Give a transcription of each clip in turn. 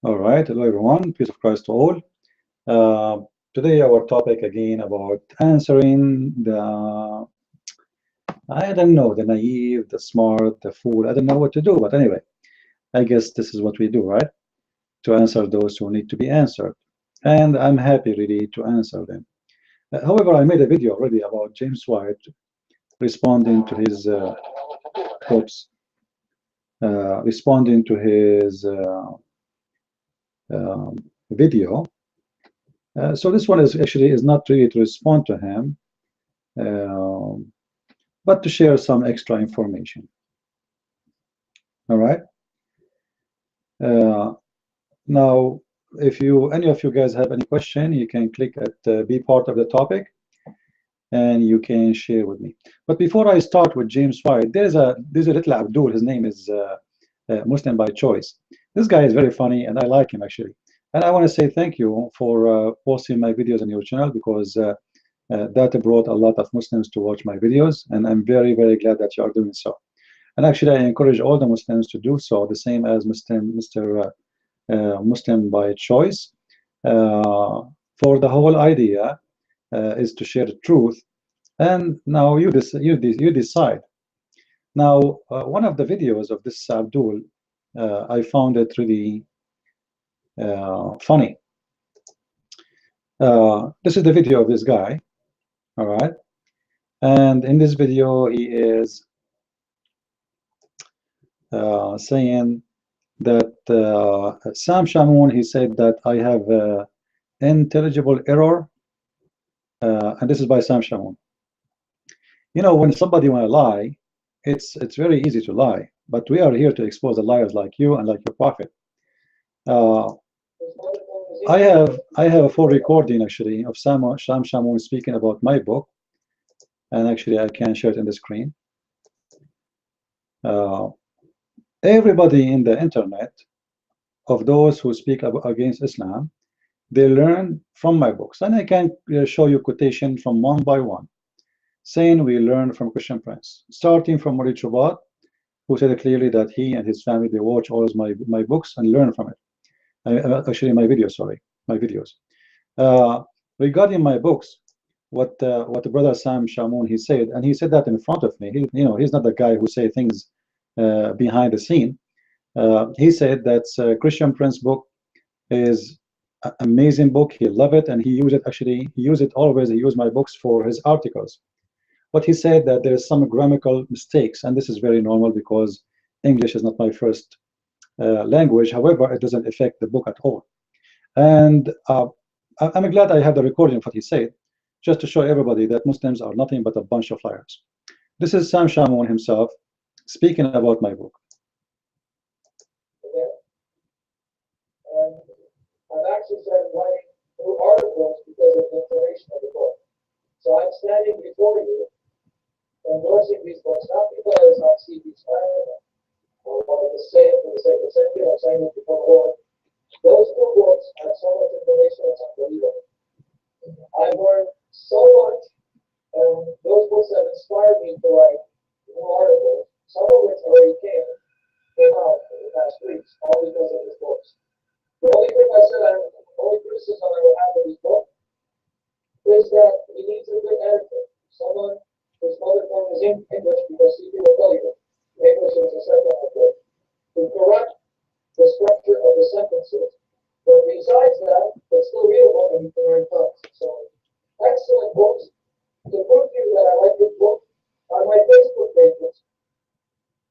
All right, hello everyone, peace of Christ to all. Today our topic again about answering I don't know, the naive, the smart, the fool. I don't know what to do, but anyway, I guess this is what we do, right? To answer those who need to be answered. And I'm happy really to answer them. However, I made a video already about James White responding to his, oops, responding to his video. So this one is actually is not really to respond to him, but to share some extra information. All right. Now, if any of you guys have any question, you can click at be part of the topic, and you can share with me. But before I start with James White, there's a little Abdul. His name is Muslim by choice. This guy is very funny, and I like him actually. And I want to say thank you for posting my videos on your channel, because that brought a lot of Muslims to watch my videos, and I'm very, very glad that you are doing so. And actually, I encourage all the Muslims to do so, the same as Mr. Muslim by choice. For the whole idea is to share the truth, and now you decide. Now, one of the videos of this Abdul, I found it really funny. This is the video of this guy, all right? And in this video, he is saying that Sam Shamoun, he said that I have intelligible error, and this is by Sam Shamoun. You know, when somebody want to lie, it's very easy to lie, but we are here to expose the liars like you and like your prophet. I have a full recording actually of Sam Shamoun speaking about my book, and actually I can share it in the screen. Everybody in the internet, of those who speak against Islam, they learn from my books, and I can show you quotation from one by one, saying we learn from Christian Prince, starting from Walid Shobat, who said clearly that he and his family, they watch all of my books and learn from it. Actually, my videos, sorry, my videos. Regarding my books, what the brother Sam Shamoun, he said, and he said that in front of me. You know, he's not the guy who say things behind the scene. He said that Christian Prince book is an amazing book. He loved it, and he used it. Actually, he used it always. He used my books for his articles. But he said that there's some grammatical mistakes, and this is very normal because English is not my first language. However, it doesn't affect the book at all. And I'm glad I have the recording of what he said, just to show everybody that Muslims are nothing but a bunch of liars. This is Sam Shamoun himself speaking about my book. I've actually started writing new articles because of the information of the book. So I'm standing before you, endorsing these books, not because I see these or wanted to say it for the sake of saying it. I'm saying it before the Lord. Those two books have so much information, it's unbelievable. I've learned so much, and those books have inspired me to write new articles, some of which already came out in the past weeks, all because of these books. The only thing I said, the only criticism I would have of this book is that he needs a good editor. Someone whose mother tongue is English, because he will tell you English is a second language, to correct the structure of the sentences. But besides that, it's still readable and you can write tongues. So, excellent books. To prove to you that I like this book, on my Facebook pages,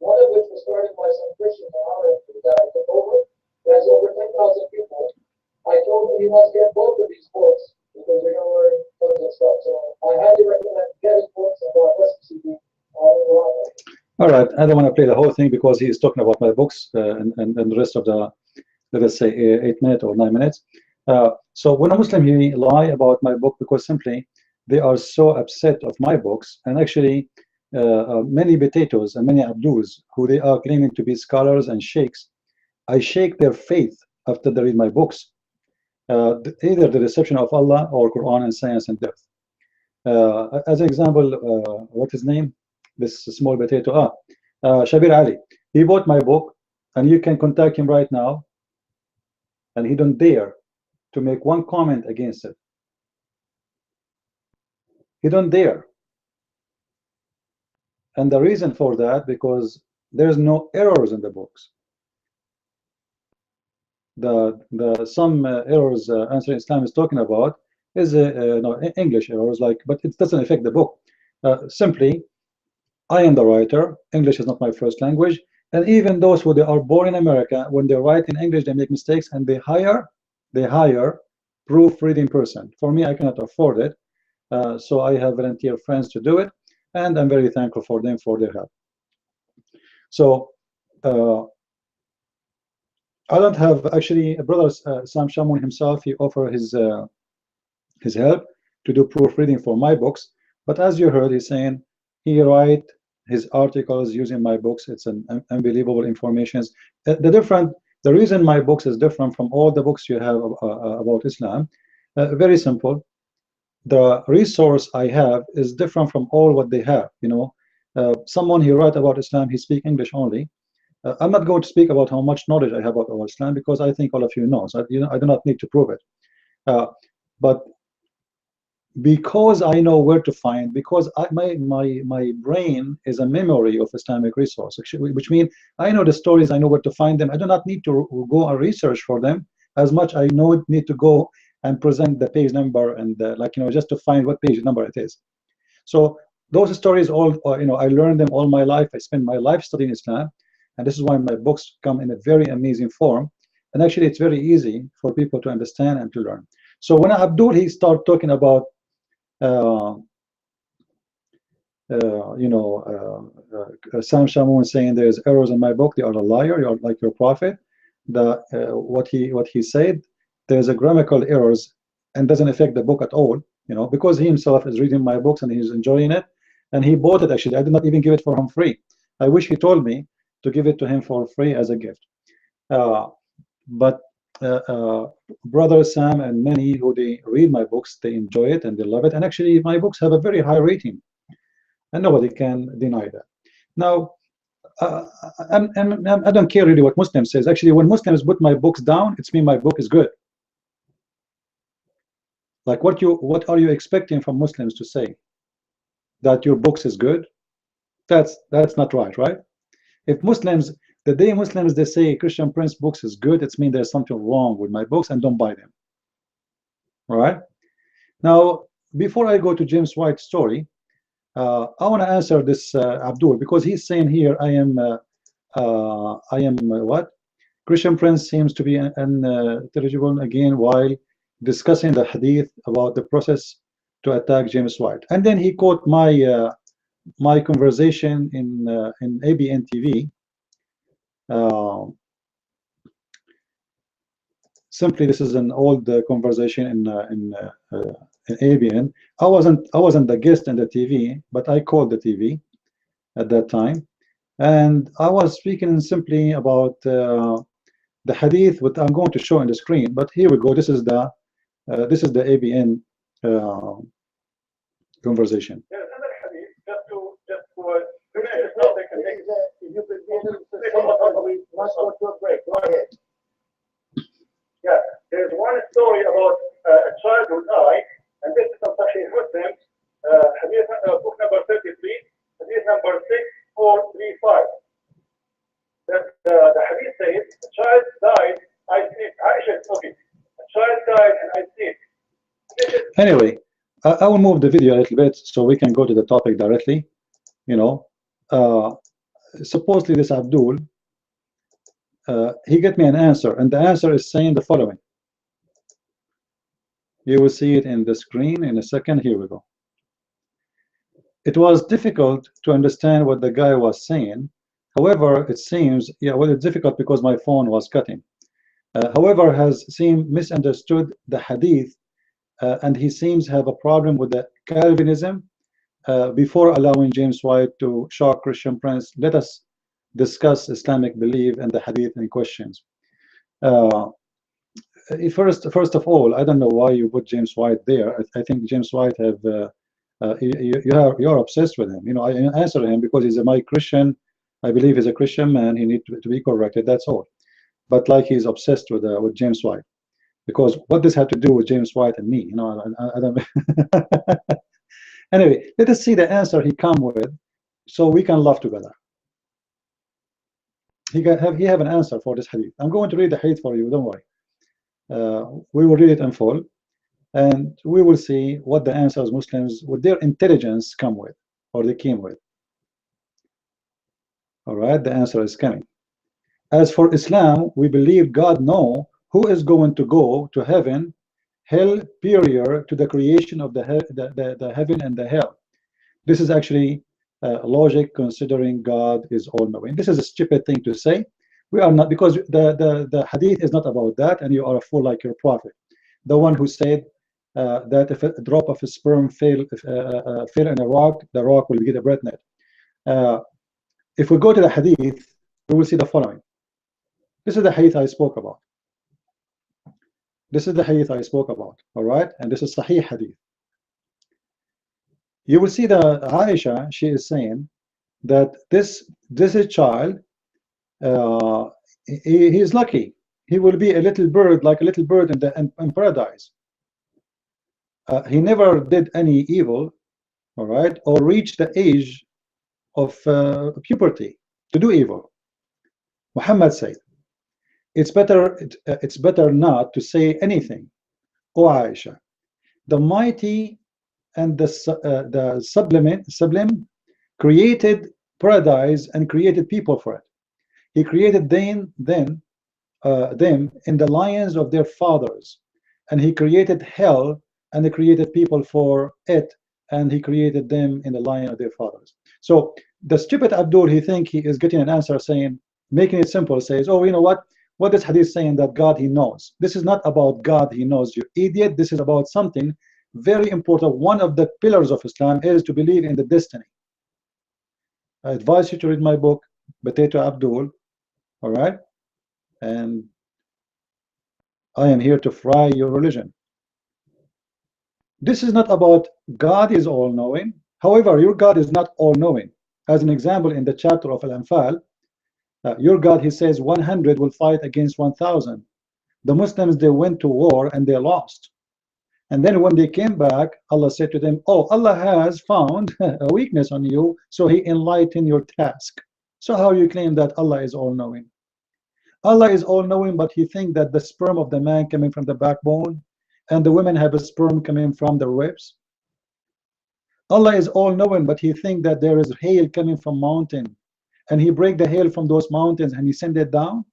one of which was started by some Christians in our country that I took over, there's over 10,000 people. I told them you must get both of these books because you're going to learn tons of stuff. So I highly recommend getting books and listen to All right, I don't want to play the whole thing because he is talking about my books and the rest of the, let us say, 8 minutes or 9 minutes. So when a Muslim he lie about my book because simply they are so upset of my books, and actually many potatoes and many Abduls who they are claiming to be scholars and sheikhs, I shake their faith after they read my books, either the reception of Allah or Quran and Science and Death. As an example, what his name? This small potato. Shabir Ali. He bought my book, and you can contact him right now. and he don't dare to make one comment against it. He don't dare. And the reason for that, because there's no errors in the books. Some errors Answering Islam is talking about is no, English errors, like, but it doesn't affect the book. Simply, I am the writer. English is not my first language, and even those who they are born in America, when they write in English, they make mistakes, and they hire proofreading person. For me, I cannot afford it, so I have volunteer friends to do it, and I'm very thankful for them for their help. So I don't have, actually, brother Sam Shamoun himself, he offered his help to do proofreading for my books, but as you heard, he's saying he write his articles using my books. It's an unbelievable information. The reason my books is different from all the books you have about Islam, very simple. The resource I have is different from all what they have. You know, someone he write about Islam, he speak English only. I'm not going to speak about how much knowledge I have about Islam, because I think all of you know. So, you know, I do not need to prove it. But because I know where to find, because my brain is a memory of Islamic resource, which means I know the stories, I know where to find them. I do not need to go and research for them as much. I know need to go and present the page number and like, you know, just to find what page number it is. So those stories all, you know, I learned them all my life. I spent my life studying Islam, and this is why my books come in a very amazing form. And actually, it's very easy for people to understand and to learn. So when Abdul, he started talking about you know, Sam Shamoun saying there's errors in my book, they are a liar, you're like your prophet. What he said, there's a grammatical errors and doesn't affect the book at all, you know, because he himself is reading my books and he's enjoying it, and he bought it. Actually, I did not even give it for him free. I wish he told me to give it to him for free as a gift. But brother Sam and many who they read my books, they enjoy it and they love it, and actually my books have a very high rating, and nobody can deny that. Now, I don't care really what Muslim says. Actually, when Muslims put my books down, it's mean my book is good. Like, what are you expecting from Muslims to say? That your books is good? That's not right, right? If Muslims, the day Muslims they say Christian Prince books is good, it's mean there's something wrong with my books, and don't buy them. All right. Now, before I go to James White's story, I want to answer this Abdul, because he's saying here I am what? Christian Prince seems to be unintelligible again while discussing the hadith about the process to attack James White, and then he quote my my conversation in ABN TV. Simply, this is an old conversation in ABN. I wasn't the guest in the TV, but I called the TV at that time, and I was speaking simply about the hadith, what I'm going to show on the screen. But here we go. This is the ABN conversation. There's another hadith, just to finish this topic and make we must go to a break. Go ahead. Yeah, there's one story about a child who died, and this is on Sahih Muslim, hadith book number 33, hadith number 6435. That the hadith says, a child died, I sleep. Aisha is talking. A child died and I sleep. Anyway, I will move the video a little bit so we can go to the topic directly. You know, supposedly this Abdul, he get me an answer, and the answer is saying the following. You will see it in the screen in a second. Here we go. It was difficult to understand what the guy was saying. However, it seems, yeah, well, it's difficult because my phone was cutting. However, has seemed misunderstood the hadith, and he seems have a problem with the Calvinism. Before allowing James White to shock Christian Prince, let us discuss Islamic belief and the hadith in questions. First of all, I don't know why you put James White there. I think James White have you're obsessed with him. You know, I answer him because he's my Christian. I believe he's a Christian man. He needs to be corrected. That's all. but like he's obsessed with James White, because what this had to do with James White and me, I don't. Anyway, let us see the answer he come with, so we can laugh together. He have an answer for this hadith. I'm going to read the hadith for you. Don't worry. We will read it in full, and we will see what the answers Muslims, with their intelligence, come with, or they came with. All right, the answer is coming. As for Islam, we believe God know who is going to go to heaven, hell, prior to the creation of the heaven and the hell. This is actually logic, considering God is all-knowing. This is a stupid thing to say. We are not, because the hadith is not about that, and you are a fool like your prophet, the one who said that if a drop of a sperm fell in a rock, the rock will get a bread net. If we go to the hadith, we will see the following. This is the hadith I spoke about. This is the hadith I spoke about, all right? And this is Sahih hadith. You will see that Aisha, she is saying that this child, he is lucky. He will be a little bird, like a little bird in paradise. He never did any evil, all right, or reached the age of puberty to do evil. Muhammad said, it's better not to say anything, O Aisha. The mighty and the sublime created paradise and created people for it. He created them in the lions of their fathers, and he created hell and he created people for it, and he created them in the lion of their fathers. So the stupid Abdul, he think he is getting an answer saying, making it simple, says, oh, you know what this hadith is saying, that God he knows. This is not about God he knows, you idiot. This is about something very important. One of the pillars of Islam is to believe in the destiny. I advise you to read my book, Potato Abdul, all right? And I am here to fry your religion. This is not about God is all-knowing. However, your God is not all-knowing. As an example, in the chapter of Al-Anfal, your God, he says, 100 will fight against 1,000. The Muslims, they went to war and they lost. And then when they came back, Allah said to them, oh, Allah has found a weakness on you, so he enlightened your task. So how you claim that Allah is all-knowing? Allah is all-knowing, but he thinks that the sperm of the man coming from the backbone, and the women have a sperm coming from the ribs. Allah is all-knowing, but he thinks that there is hail coming from mountain, and he break the hail from those mountains and he send it down.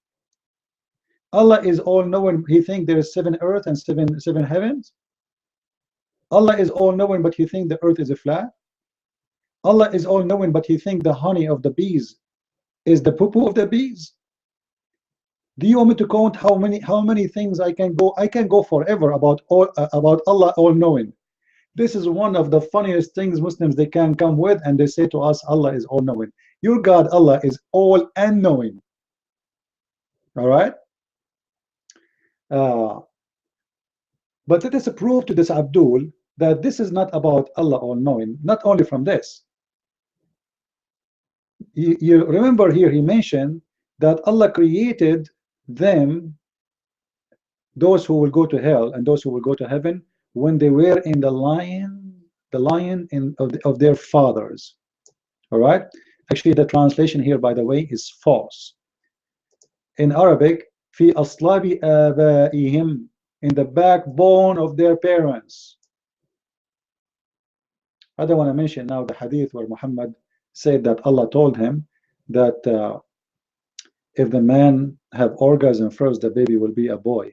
Allah is all-knowing. He thinks there is 7 earth and seven heavens. Allah is all-knowing, but he thinks the earth is a flat. Allah is all-knowing, but he thinks the honey of the bees is the poo-poo of the bees. Do you want me to count how many things I can go? I can go forever about Allah all-knowing. This is one of the funniest things Muslims they can come with, and they say to us, Allah is all-knowing. Your God, Allah, is all-knowing. All right? But let us prove to this Abdul that this is not about Allah all-knowing, not only from this. You remember here he mentioned that Allah created them, those who will go to hell and those who will go to heaven, when they were in the lion of their fathers. All right? Actually, the translation here, by the way, is false. In Arabic, fi aslabi abaihim, in the backbone of their parents. I don't want to mention now the hadith where Muhammad said that Allah told him that if the man have orgasm first, the baby will be a boy,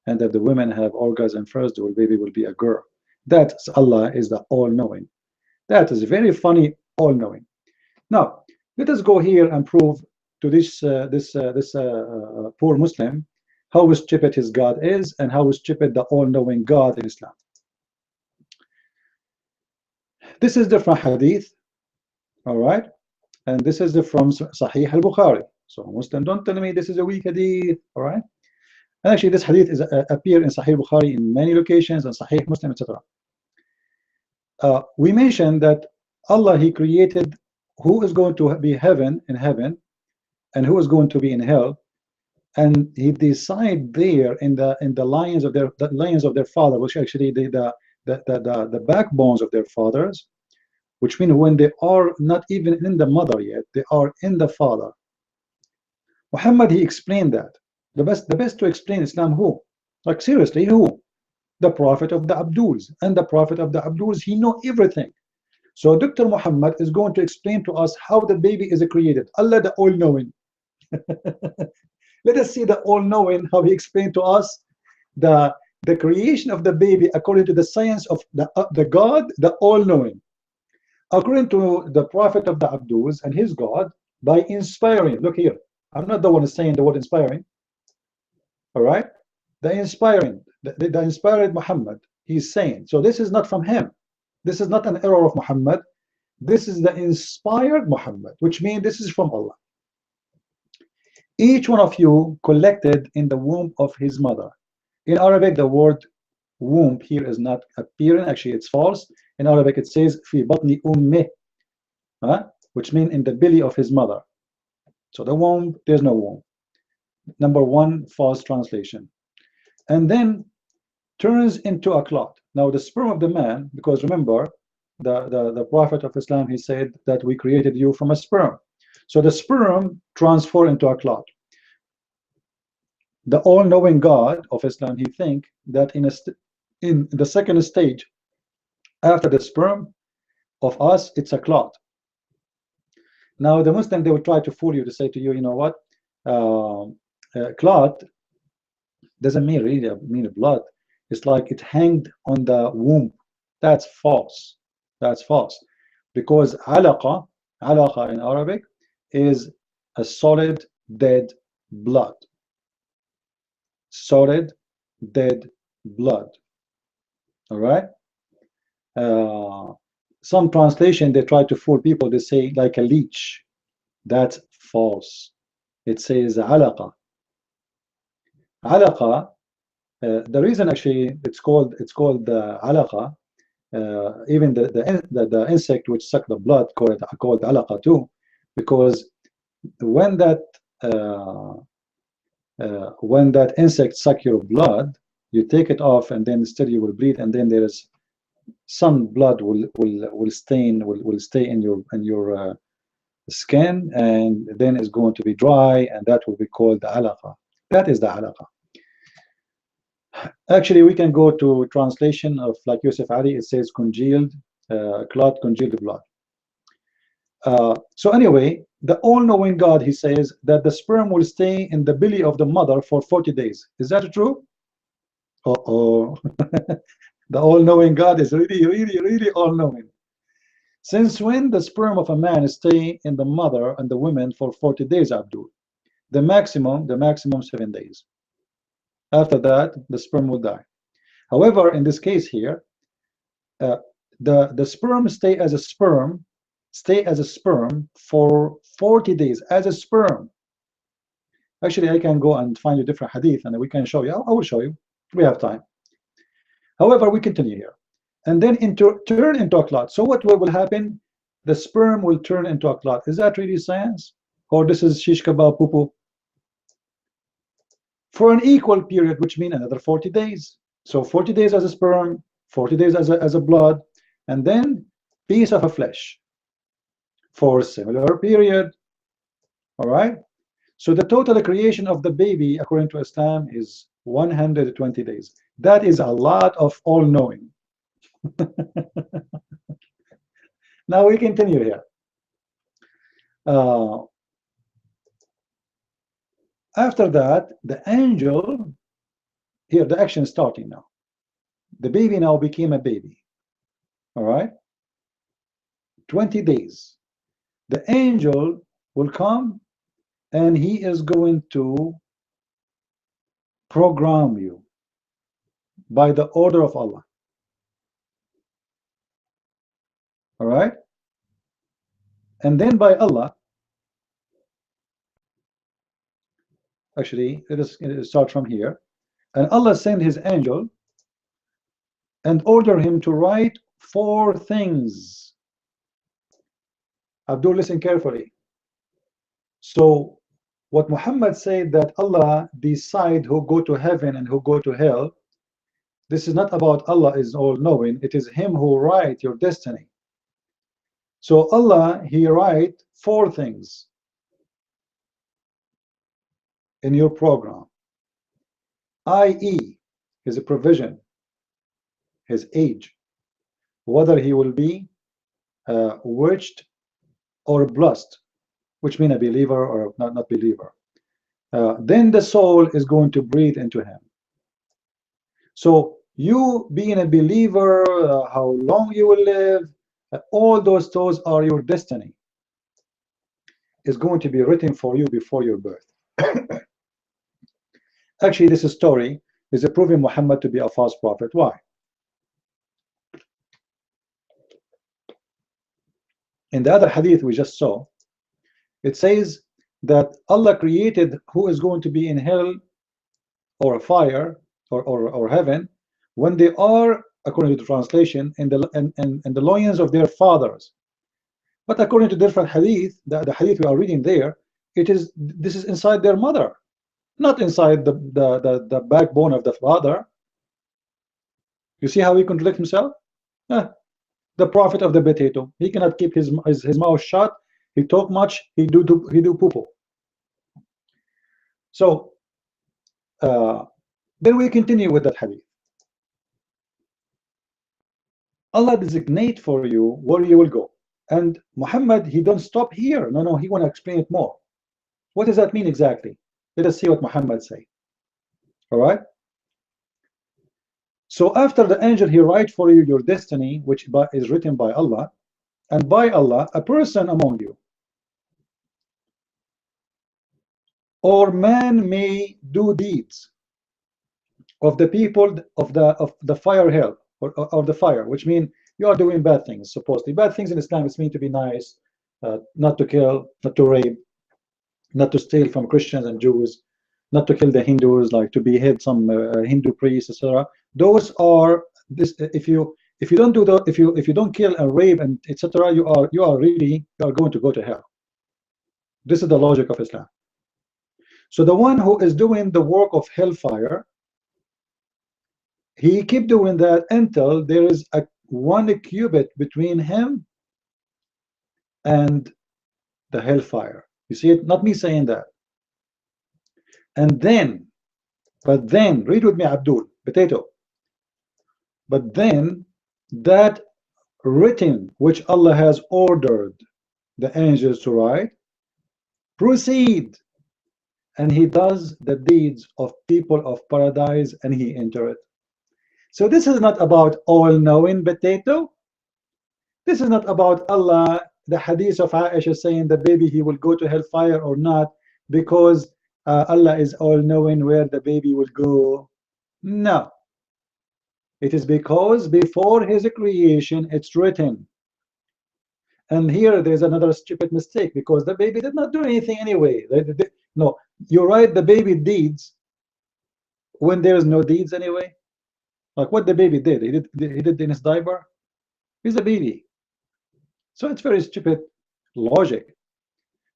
and if the women have orgasm first, the baby will be a girl. That's Allah is the all-knowing. That is very funny, all-knowing. Now let us go here and prove to this poor Muslim how stupid his God is, and how stupid the all-knowing God in Islam. This is the from hadith, all right, and this is the from Sahih al-Bukhari. So Muslim, don't tell me this is a weak hadith, all right? And actually this hadith is appear in Sahih Bukhari in many locations, and Sahih Muslim, etc. We mentioned that Allah, he created who is going to be in heaven, and who is going to be in hell, and he decide there in the lions of their father, which actually the backbones of their fathers, which mean when they are not even in the mother yet, they are in the father. Muhammad, he explained that. The best to explain Islam, who? Like seriously, who? The Prophet of the Abduls. And the Prophet of the Abduls, he know everything. So Dr. Muhammad is going to explain to us how the baby is created. Allah the all-knowing. Let us see the all-knowing, how he explained to us the creation of the baby according to the science of the God, the all-knowing. According to the Prophet of the Abduls and his God, by inspiring. Look here, I'm not the one saying the word inspiring. All right, the inspiring, the inspired Muhammad, he's saying. So this is not from him. This is not an error of Muhammad. This is the inspired Muhammad, which means this is from Allah. Each one of you collected in the womb of his mother. In Arabic, the word womb here is not appearing. Actually, it's false. In Arabic, it says fi batni ummih, which means in the belly of his mother. So the womb, there's no womb. Number one, false translation. And then turns into a clot. Now the sperm of the man, because remember, the Prophet of Islam, he said that we created you from a sperm. So the sperm transformed into a clot. The all-knowing God of Islam, he think that in the second stage, after the sperm of us, it's a clot. Now the Muslim, they will try to fool you to say to you, you know what, clot doesn't mean really mean blood. It's like it hanged on the womb. That's false. That's false. Because alaqa in Arabic is a solid dead blood. Solid dead blood. All right. Some translation, they try to fool people. They say like a leech. That's false. It says alaqa. Alaqa. The reason actually it's called alaqa. Even the insect which suck the blood called alaqa too, because when that insect suck your blood, you take it off and then still you will bleed, and then there is some blood will stay in your skin, and then it's going to be dry, and that will be called the alaqa. That is the alaqa. Actually, we can go to translation of like Yusuf Ali. It says congealed clot, congealed blood. So anyway, the all-knowing God, he says that the sperm will stay in the belly of the mother for 40 days. Is that true? Uh-oh. The all-knowing God is really all-knowing. Since when the sperm of a man stay in the mother and the women for 40 days, Abdul? The maximum 7 days. After that, the sperm will die. However, in this case here, the sperm stay as a sperm for 40 days as a sperm. Actually, I can go and find you different hadith and we can show you. I will show you. We have time. However, we continue here. And then turn into a clot. So what will happen? The sperm will turn into a clot. Is that really science? Or this is shish kebab poo-poo? For an equal period, which means another 40 days. So 40 days as a sperm, 40 days as a blood, and then piece of a flesh for a similar period. All right. So the total creation of the baby, according to Islam, is 120 days. That is a lot of all-knowing. Now we continue here. After that, the angel, here the action is starting now. The baby now became a baby. All right. 20 days. The angel will come and he is going to program you by the order of Allah. All right. And then by Allah, actually, let us start from here. And Allah sent his angel and order him to write 4 things. Abdul, listen carefully. So What Muhammad said, that Allah decide who go to heaven and who go to hell, this is not about Allah is all-knowing. It is Him who write your destiny. So Allah, He write 4 things in your program, i.e. His provision, His age, whether he will be witched or blessed, which mean a believer or not believer. Then the soul is going to breathe into him. So you being a believer, how long you will live, all those are your destiny. Is going to be written for you before your birth. Actually, this story is proving Muhammad to be a false prophet. Why? In the other hadith we just saw, it says that Allah created who is going to be in hell or fire or heaven when they are, according to the translation, in the loins of their fathers. But according to different hadith, the hadith we are reading there, this is inside their mother, not inside the backbone of the father. You see how he contradicts himself? The prophet of the potato, he cannot keep his mouth shut. He talk much. He do poo-poo. So then we continue with that hadith. Allah designate for you where you will go, and Muhammad, he don't stop here. No, he want to explain it more. What does that mean exactly? Let us see what Muhammad say. All right. So after the angel, he write for you your destiny, which is written by Allah, and by Allah a person among you, or man may do deeds of the people of the fire hell, or the fire, which mean you are doing bad things. Supposedly bad things in Islam, it's mean to be nice, not to kill, not to rape, not to steal from Christians and Jews, not to kill the Hindus, like to behead some Hindu priests, etc. Those are this. If you don't do that, if you don't kill and rape and etc., you are going to go to hell. This is the logic of Islam. So the one who is doing the work of hellfire, he keep doing that until there is a 1 cubit between him and the hellfire. You see it? Not me saying that. And then, but then, read with me, Abdul, potato. But then, that written, which Allah has ordered the angels to write, proceed, and he does the deeds of people of paradise, and he enter it. So this is not about all-knowing potato. This is not about Allah, the hadith of Aisha saying the baby, he will go to hellfire or not, because Allah is all-knowing where the baby will go. No. It is because before his creation, it's written. And here there's another stupid mistake, because the baby did not do anything anyway. No, you write the baby deeds when there's no deeds anyway. Like what the baby did, he did in his diaper. He's a baby. So it's very stupid logic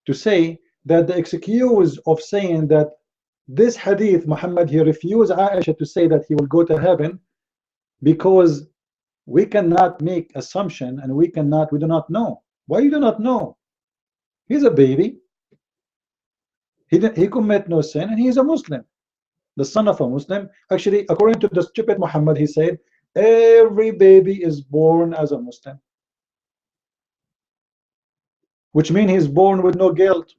to say that the excuse of saying that this hadith, Muhammad, he refused Aisha to say that he will go to heaven, because we cannot make assumption and we do not know. Why you do not know? He's a baby. He commit no sin, and he is a Muslim, the son of a Muslim. Actually, according to the stupid Muhammad, he said every baby is born as a Muslim, which means he's born with no guilt.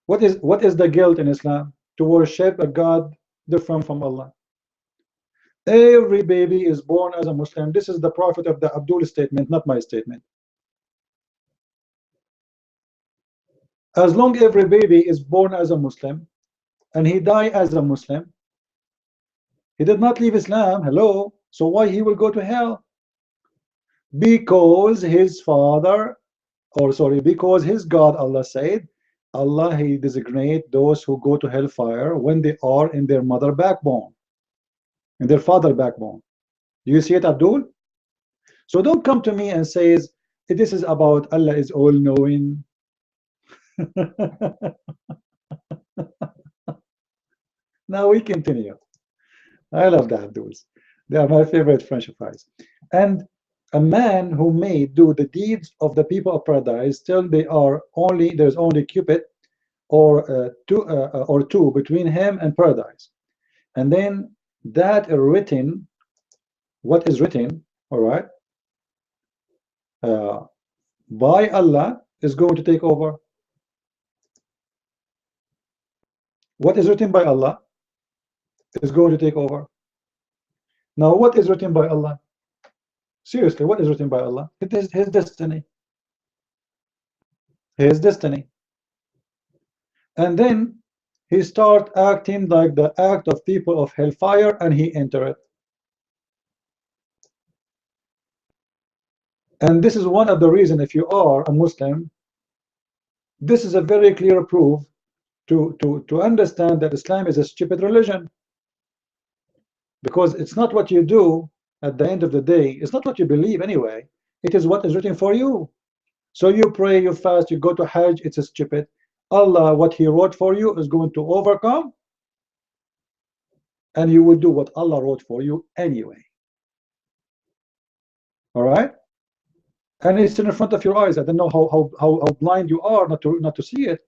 What is the guilt in Islam? To worship a God different from Allah. Every baby is born as a Muslim. This is the Prophet of the Abdul statement, not my statement. As long every baby is born as a Muslim and he die as a Muslim, he did not leave Islam. Hello. So why he will go to hell? Because his father, because his God, Allah said, Allah, he designate those who go to hellfire when they are in their mother backbone, in their father backbone. Do you see it, Abdul? So don't come to me and says this is about Allah is all-knowing. Now we continue. I love the Abduls. They are my favorite French fries. And a man who may do the deeds of the people of paradise till there's only Cupid or two between him and paradise. And then that written, what is written, all right, by Allah is going to take over. What is written by Allah is going to take over. Now, what is written by Allah? Seriously, what is written by Allah? It is his destiny. His destiny. And then he start acting like the act of people of hellfire, and he enter it. And this is one of the reasons, if you are a Muslim, this is a very clear proof to understand that Islam is a stupid religion. Because it's not what you do at the end of the day, it's not what you believe anyway, it is what is written for you. So you pray, you fast, you go to Hajj, it's a stupid. Allah, what he wrote for you is going to overcome, and you will do what Allah wrote for you anyway. All right? And it's in front of your eyes. I don't know how blind you are not to see it.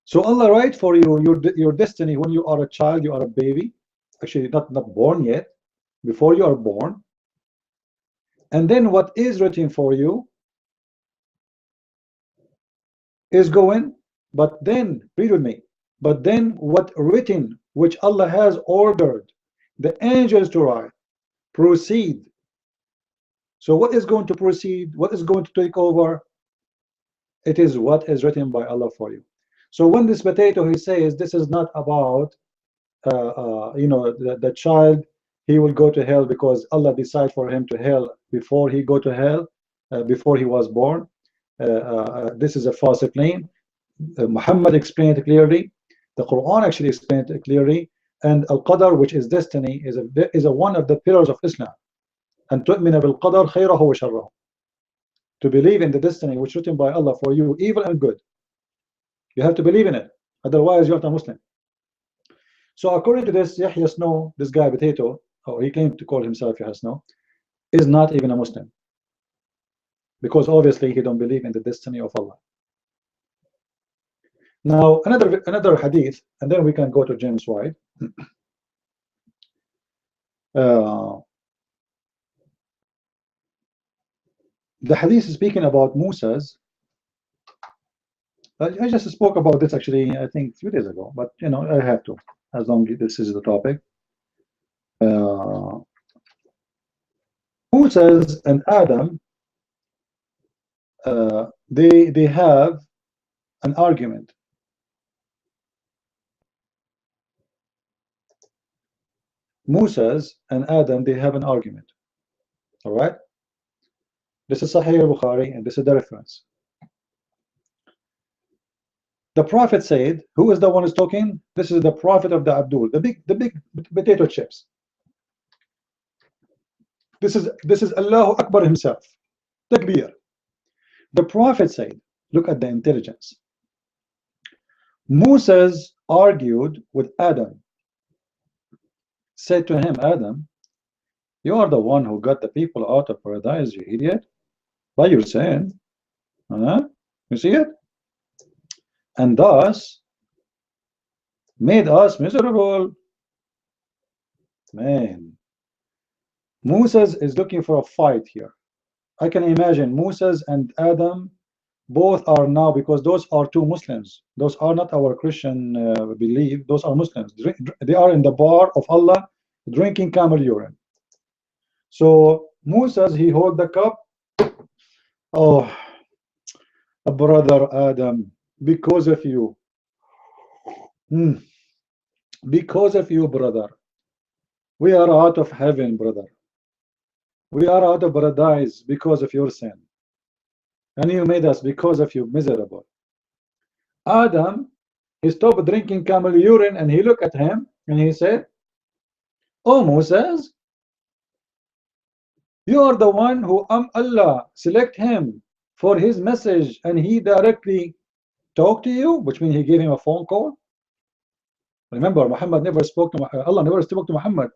So Allah write for you your destiny when you are a child, you are a baby, actually not born yet, before you are born. And then what is written for you is going, but then, read with me, but then what written, which Allah has ordered the angels to write, proceed. So what is going to proceed? What is going to take over? It is what is written by Allah for you. So when this potato, he says, this is not about, you know, the child, he will go to hell because Allah decided for him to hell before he go to hell, before he was born. This is a false claim. Muhammad explained it clearly. The Quran actually explained it clearly. And Al-Qadar, which is destiny, is one of the pillars of Islam. And تؤمن بالقدر خيره وشره. To believe in the destiny which is written by Allah for you, evil and good. You have to believe in it. Otherwise, you're not a Muslim. So according to this, Yahya Snow, this guy potato, or he claimed to call himself Yahya Snow, is not even a Muslim. Because obviously he don't believe in the destiny of Allah. Now another hadith, and then we can go to James White. The hadith is speaking about Musa's. I just spoke about this actually, I think 2 days ago, but you know, I have to, as long as this is the topic. Moses and Adam, they have an argument. Moses and Adam, they have an argument. All right? This is Sahih al-Bukhari, and this is the reference. The Prophet said, who is the one who's talking? This is the Prophet of the Abdul, the big potato chips. This is Allahu Akbar himself. Takbir. The Prophet said, look at the intelligence. Moses argued with Adam, said to him, Adam, you are the one who got the people out of paradise, you idiot, by your sin. You see it? And thus made us miserable. Man, Moses is looking for a fight here. I can imagine Moses and Adam both are now, because those are two Muslims. Those are not our Christian belief. Those are Muslims. They are in the bar of Allah drinking camel urine. So Moses, he hold the cup. Oh, brother Adam, because of you. Because of you, brother. We are out of heaven, brother. We are out of paradise because of your sin. And you made us because of you miserable. Adam, he stopped drinking camel urine and he looked at him and he said, oh, Moses, You are the one who Allah select him for his message and he directly talked to you, which means he gave him a phone call. Remember, Muhammad never spoke to Allah never spoke to Muhammad.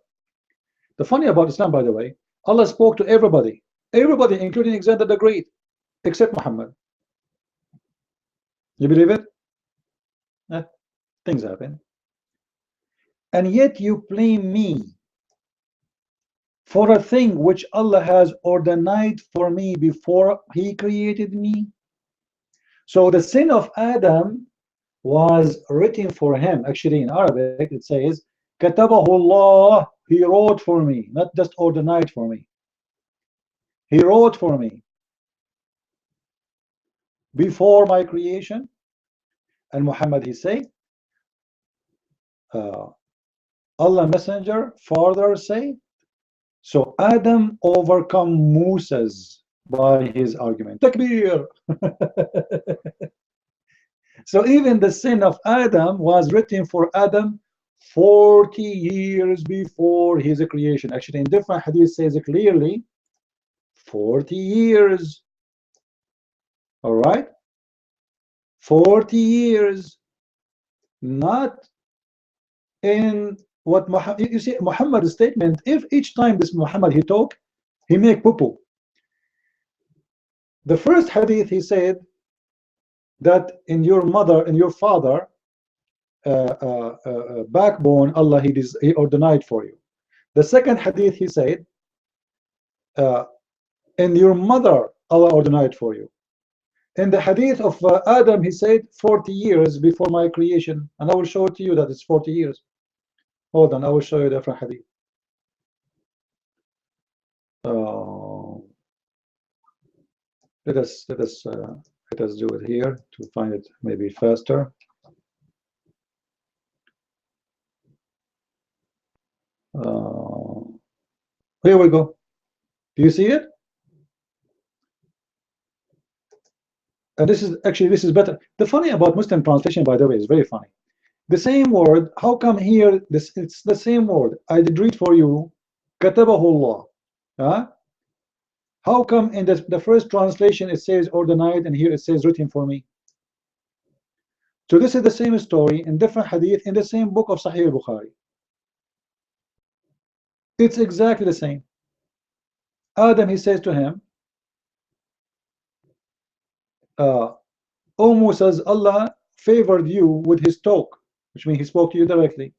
The funny about Islam, by the way, Allah spoke to everybody, including Alexander the Great, except Muhammad. You believe it? Things happen. And yet you blame me for a thing which Allah has ordained for me before he created me. So the sin of Adam was written for him. Actually, in Arabic it says كتبه Allah, he wrote for me, not just ordained for me. He wrote for me before my creation. And Muhammad, he said, Allah Messenger further say, so Adam overcome Moses by his argument. Takbir. So even the sin of Adam was written for Adam 40 years before his creation. Actually, in different hadith says clearly 40 years. All right, 40 years, not in what Muhammad, you see Muhammad's statement. If each time this Muhammad he talk, he make poo-poo. The first hadith he said that in your mother and your father backbone Allah he ordained for you. The second hadith he said in your mother Allah ordained for you. In the hadith of Adam he said 40 years before my creation, and I will show it to you that it's 40 years. Hold on, I will show you the different hadith. Let us do it here to find it maybe faster. Here we go. Do you see it? And this is better. The funny about Muslim translation, by the way, is very funny. The same word, how come here it's the same word? I did read for you, كتبه Allah. How come in the first translation it says ordained and here it says written for me? So this is the same story in different hadith in the same book of Sahih al-Bukhari. It's exactly the same. Adam, he says to him, O Moses, Allah favored you with his talk, which means he spoke to you directly,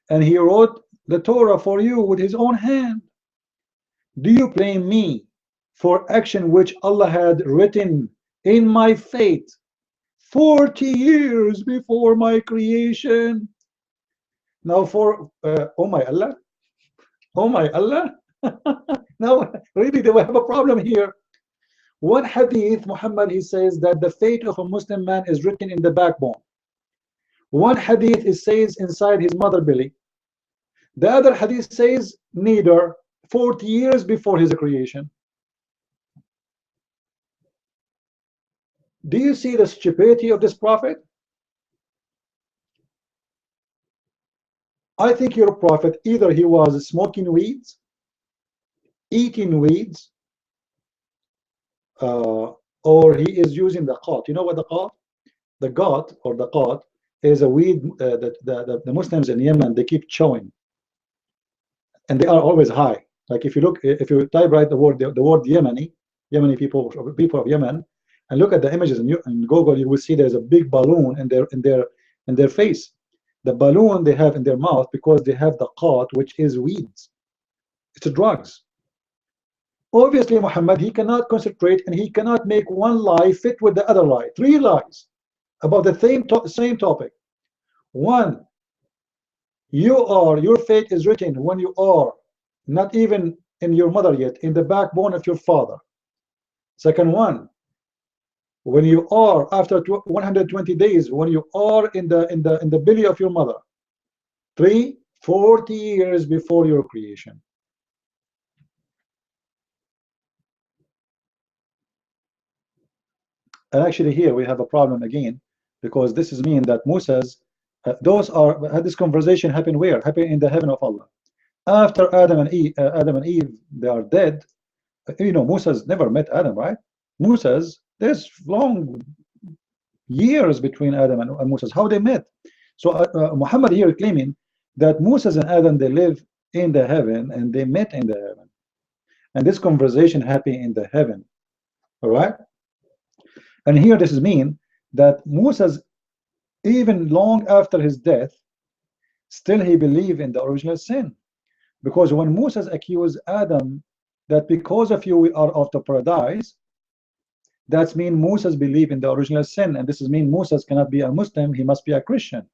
and he wrote the Torah for you with his own hand. Do you blame me for action which Allah had written in my fate 40 years before my creation? Now for oh my Allah, now really do we have a problem here? One hadith, Muhammad, he says that the fate of a Muslim man is written in the backbone. One hadith it says inside his mother belly. The other hadith says neither, 40 years before his creation. Do you see the stupidity of this prophet? I think your prophet, either he was smoking weeds, eating weeds, or he is using the qat. You know what the qat? The qat or the qat is a weed that the Muslims in Yemen, they keep chewing, and they are always high. Like if you type right the word Yemeni people of Yemen, and look at the images in Google, you will see there's a big balloon in their face. The balloon they have in their mouth because they have the qat, which is weeds. It's drugs. Obviously, Muhammad, he cannot concentrate and he cannot make one lie fit with the other lie. 3 lies about the same topic. One, your fate is written when you are not even in your mother yet, in the backbone of your father. Second one, when you are after 120 days, when you are in the belly of your mother. 3, 40 years before your creation. And actually here we have a problem again, because this is mean that Moses, had this conversation happen where? Happen in the heaven of Allah. After Adam and Eve, they are dead. Moses never met Adam, right? There's long years between Adam and Moses. How they met? So Muhammad here claiming that Moses and Adam, they live in the heaven and they met in the heaven, and this conversation happened in the heaven. All right, and here this is mean that Moses, even long after his death, still he believed in the original sin, because when Moses accused Adam that because of you we are of the paradise, that's mean Moses believed in the original sin, and this is mean Moses cannot be a Muslim, he must be a Christian.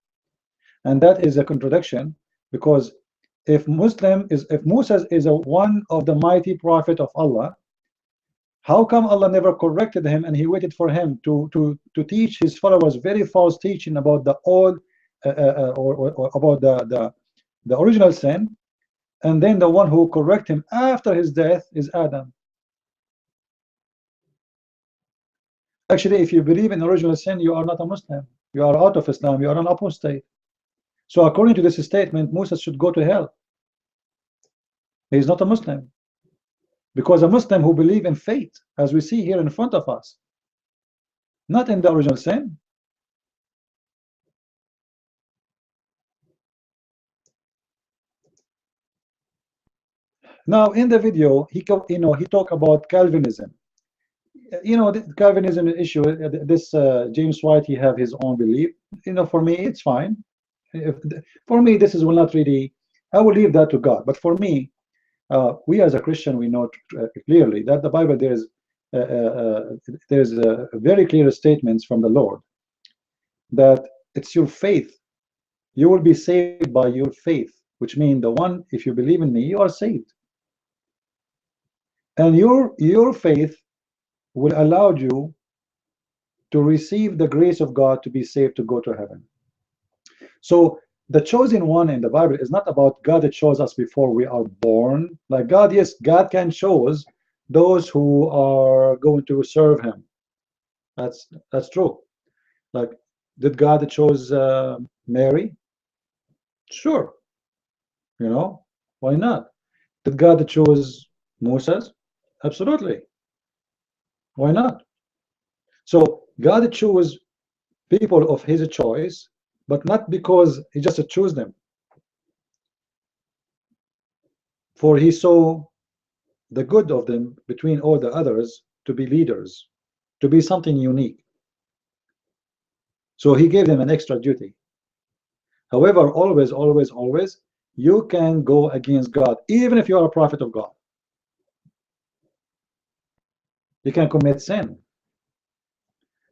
And that is a contradiction, because if Moses is one of the mighty prophet of Allah, how come Allah never corrected him and he waited for him to teach his followers very false teaching about the old or about the original sin, and then the one who correct him after his death is Adam? Actually, if you believe in original sin, you are not a Muslim. You are out of Islam. You are an apostate. So according to this statement, Moses should go to hell. He is not a Muslim, because a Muslim who believe in faith, as we see here in front of us, not in the original sin. Now in the video, he talked about Calvinism. The Calvinism issue. This James White, he have his own belief. For me, it's fine. For me, this is will not really. I will leave that to God. But for me, we as a Christian, we know clearly that the Bible there's very clear statements from the Lord that it's your faith. You will be saved by your faith, which means if you believe in me, you are saved. And your faith will allow you to receive the grace of God to be saved, to go to heaven. So the chosen one in the Bible is not about God that chose us before we are born. Like God, yes, God can choose those who are going to serve him. That's true. Like, did God chose Mary? Sure. Why not? Did God choose Moses? Absolutely. Why not? So God chose people of his choice, but not because he just chose them. For he saw the good of them between all the others to be leaders, to be something unique. So he gave them an extra duty. However, always, always, always, you can go against God, even if you are a prophet of God. You can commit sin.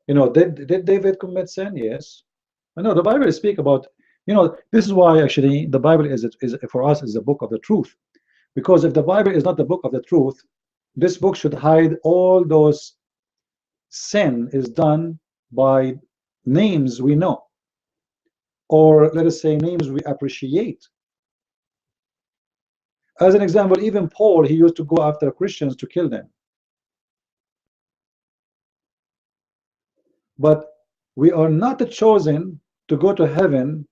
Did David commit sin? Yes. No, the Bible speaks about, this is why actually the Bible is for us is a book of the truth. Because if the Bible is not the book of the truth, this book should hide all those sin is done by names we know, or let us say names we appreciate. As an example, even Paul, he used to go after Christians to kill them. But we are not chosen to go to heaven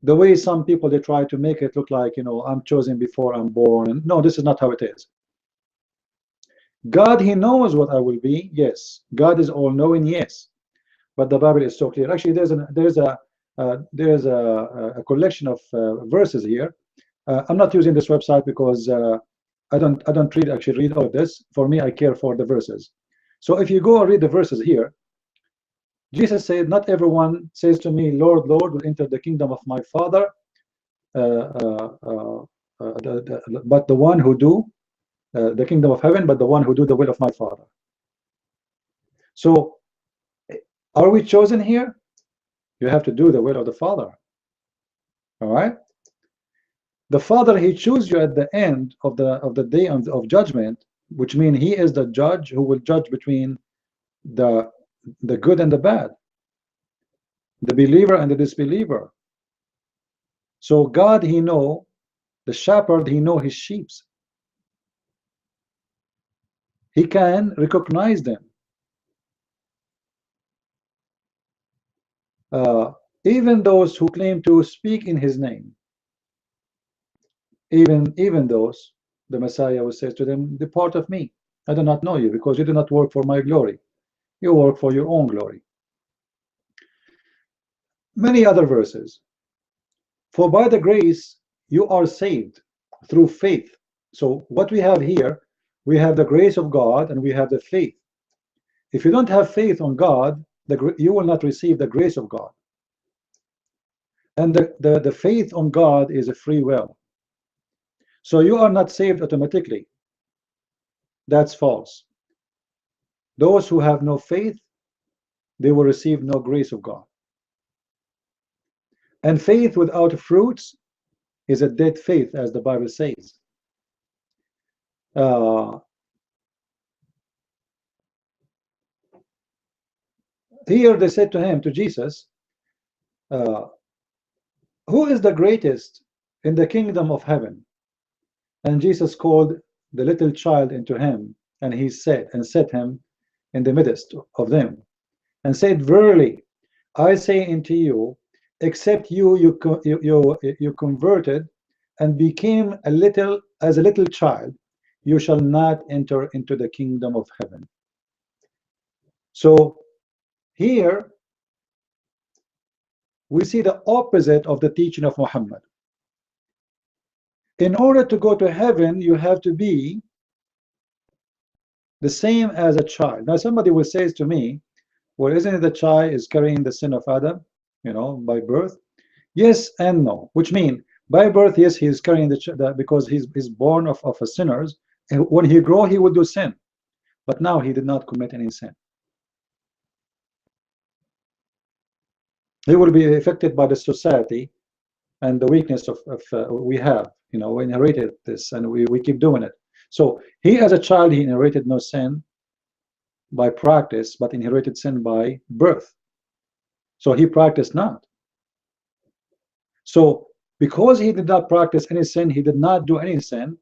the way some people, they try to make it look like, I'm chosen before I'm born. No, this is not how it is. God, he knows what I will be. Yes. God is all-knowing. Yes. But the Bible is so clear. Actually, there's a collection of verses here. I'm not using this website because I don't actually read all of this. For me, I care for the verses. So if you go and read the verses here, Jesus said, not everyone says to me, Lord, Lord, will enter the kingdom of my Father, but the one who do the kingdom of heaven, but the one who do the will of my Father. So are we chosen here? You have to do the will of the Father. All right. The Father, he chooses you at the end of the day of judgment, which means he is the judge who will judge between the good and the bad, the believer and the disbeliever. So God, he know the shepherd, he know his sheep. He can recognize them. Even those who claim to speak in his name, even those the Messiah will say to them, depart of me, I do not know you, because you do not work for my glory, you work for your own glory. Many other verses. For by the grace you are saved through faith. So what we have here, we have the grace of God and we have the faith. If you don't have faith on God, you will not receive the grace of God. And the faith on God is a free will. So you are not saved automatically. That's false. Those who have no faith, they will receive no grace of God. And faith without fruits is a dead faith, as the Bible says. Here they said to him, to Jesus, who is the greatest in the kingdom of heaven? And Jesus called the little child into him, and he said, and set him in the midst of them, and said, verily, I say unto you, except you converted and became as a little child, you shall not enter into the kingdom of heaven. So here we see the opposite of the teaching of Muhammad. In order to go to heaven, you have to be the same as a child. Now somebody will say to me, well, isn't it the child is carrying the sin of Adam, by birth? Yes and no, which means by birth, yes, he is carrying because he's born of a sinners, and when he grow, he will do sin. But now he did not commit any sin. He will be affected by the society and the weakness of we have, we inherited this and we keep doing it. So he, as a child, he inherited no sin by practice, but inherited sin by birth. So he practiced not. So because he did not practice any sin, he did not do any sin,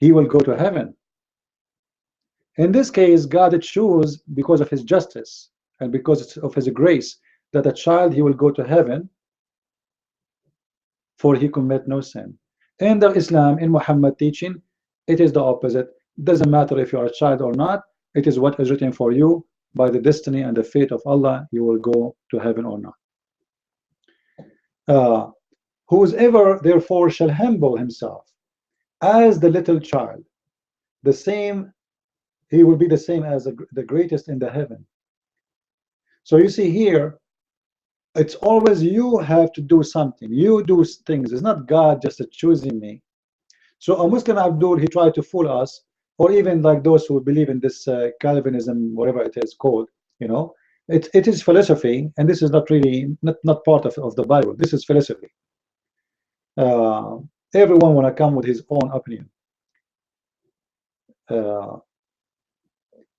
he will go to heaven. In this case, God chose, because of his justice and because of his grace, that a child, he will go to heaven, for he commit no sin. In the Islam, in Muhammad teaching, it is the opposite. It doesn't matter if you are a child or not, it is what is written for you by the destiny and the fate of Allah, you will go to heaven or not. Whosoever therefore shall humble himself as the little child, the same, he will be the same as the greatest in the heaven. So you see here, it's always you have to do something. You do things. It's not God just choosing me. So a Muslim Abdul, he tried to fool us, or even like those who believe in this Calvinism, whatever it is called, it is philosophy, and this is not really not part of the Bible. This is philosophy. Everyone want to come with his own opinion.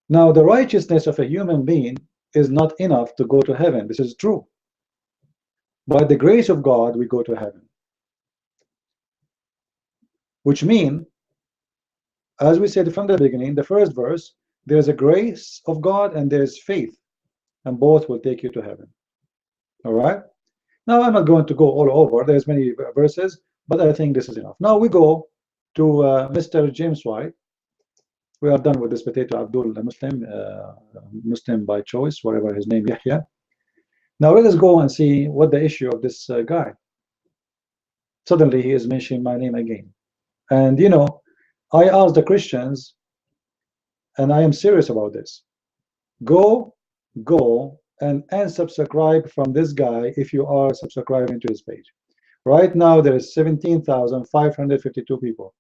Now, the righteousness of a human being is not enough to go to heaven. This is true. By the grace of God, we go to heaven. Which means, as we said from the beginning, the first verse, there's a grace of God and there's faith, and both will take you to heaven. All right? Now, I'm not going to go all over. There's many verses, but I think this is enough. Now we go to Mr. James White. We are done with this potato Abdul, Muslim by choice, whatever his name, Yahya. Now let us go and see what the issue of this guy. Suddenly he is mentioning my name again. And I asked the Christians, and I am serious about this, go and unsubscribe from this guy if you are subscribing to his page. Right now there is 17,552 people.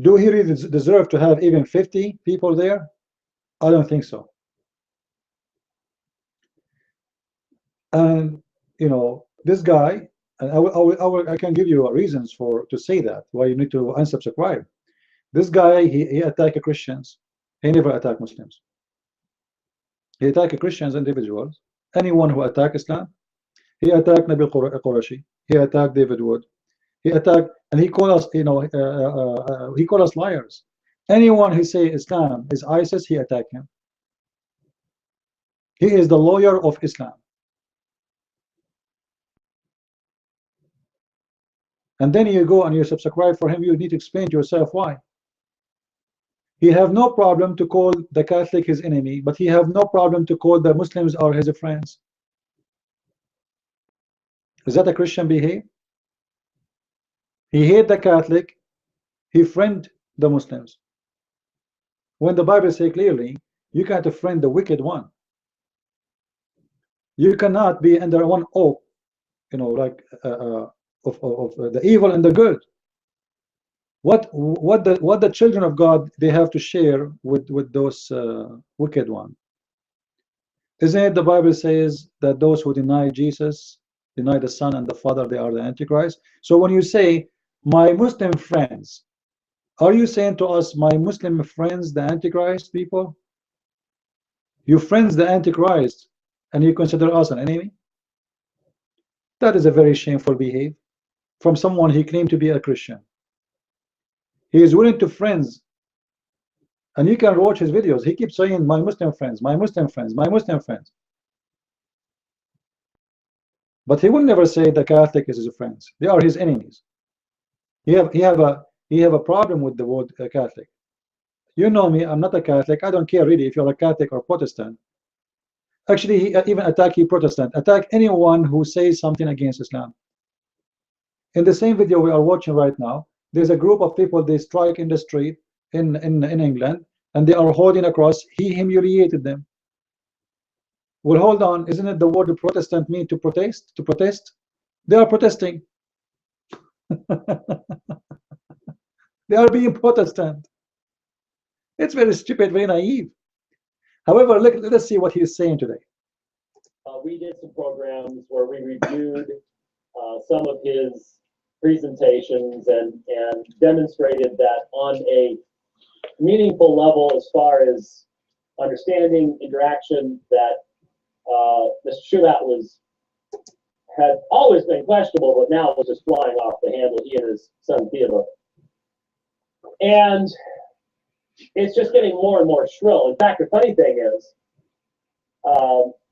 Do he really deserve to have even 50 people there? I don't think so. And this guy, and I can give you reasons to say that why you need to unsubscribe. This guy, he attacked Christians. He never attacked Muslims. He attacked Christians, individuals. Anyone who attacked Islam. He attacked Nabil Qurashi. He attacked David Wood. He attacked, and he called us, he called us liars. Anyone who say Islam is ISIS, he attacked him. He is the lawyer of Islam. and then you go and you subscribe for him, you need to explain to yourself why. He have no problem to call the Catholic his enemy, but he have no problem to call the Muslims are his friends. Is that a Christian behavior? He hate the Catholic, he friend the Muslims. When the Bible says clearly, you can't friend the wicked one. You cannot be under one oak, you know, like of the evil and the good. What the children of God they have to share with those wicked one? Isn't it the Bible says that those who deny Jesus, deny the Son and the Father, they are the Antichrist? So when you say my Muslim friends, are you saying to us, my Muslim friends, the Antichrist people? You friends the Antichrist, and you consider us an enemy? That is a very shameful behavior from someone he claimed to be a Christian. He is willing to friends, and you can watch his videos. He keeps saying, my Muslim friends, my Muslim friends, my Muslim friends. But he will never say the Catholic is his friends. They are his enemies. He have a problem with the word Catholic. You know me, I'm not a Catholic. I don't care really if you're a Catholic or Protestant. Actually, he even attack you Protestant, attack anyone who says something against Islam. In the same video we are watching right now, there's a group of people, they strike in the street in England, and they are holding a cross. He humiliated them. Well, hold on, isn't it the word Protestant mean to protest? To protest? They are protesting. They are being Protestant. It's very stupid, very naive. However, let us see what he is saying today. We did some programs where we reviewed some of his presentations and demonstrated that on a meaningful level as far as understanding interaction that Mr. Shobat had always been questionable, but now was just flying off the handle, he and his son Theodore. And it's just getting more and more shrill. In fact, the funny thing is,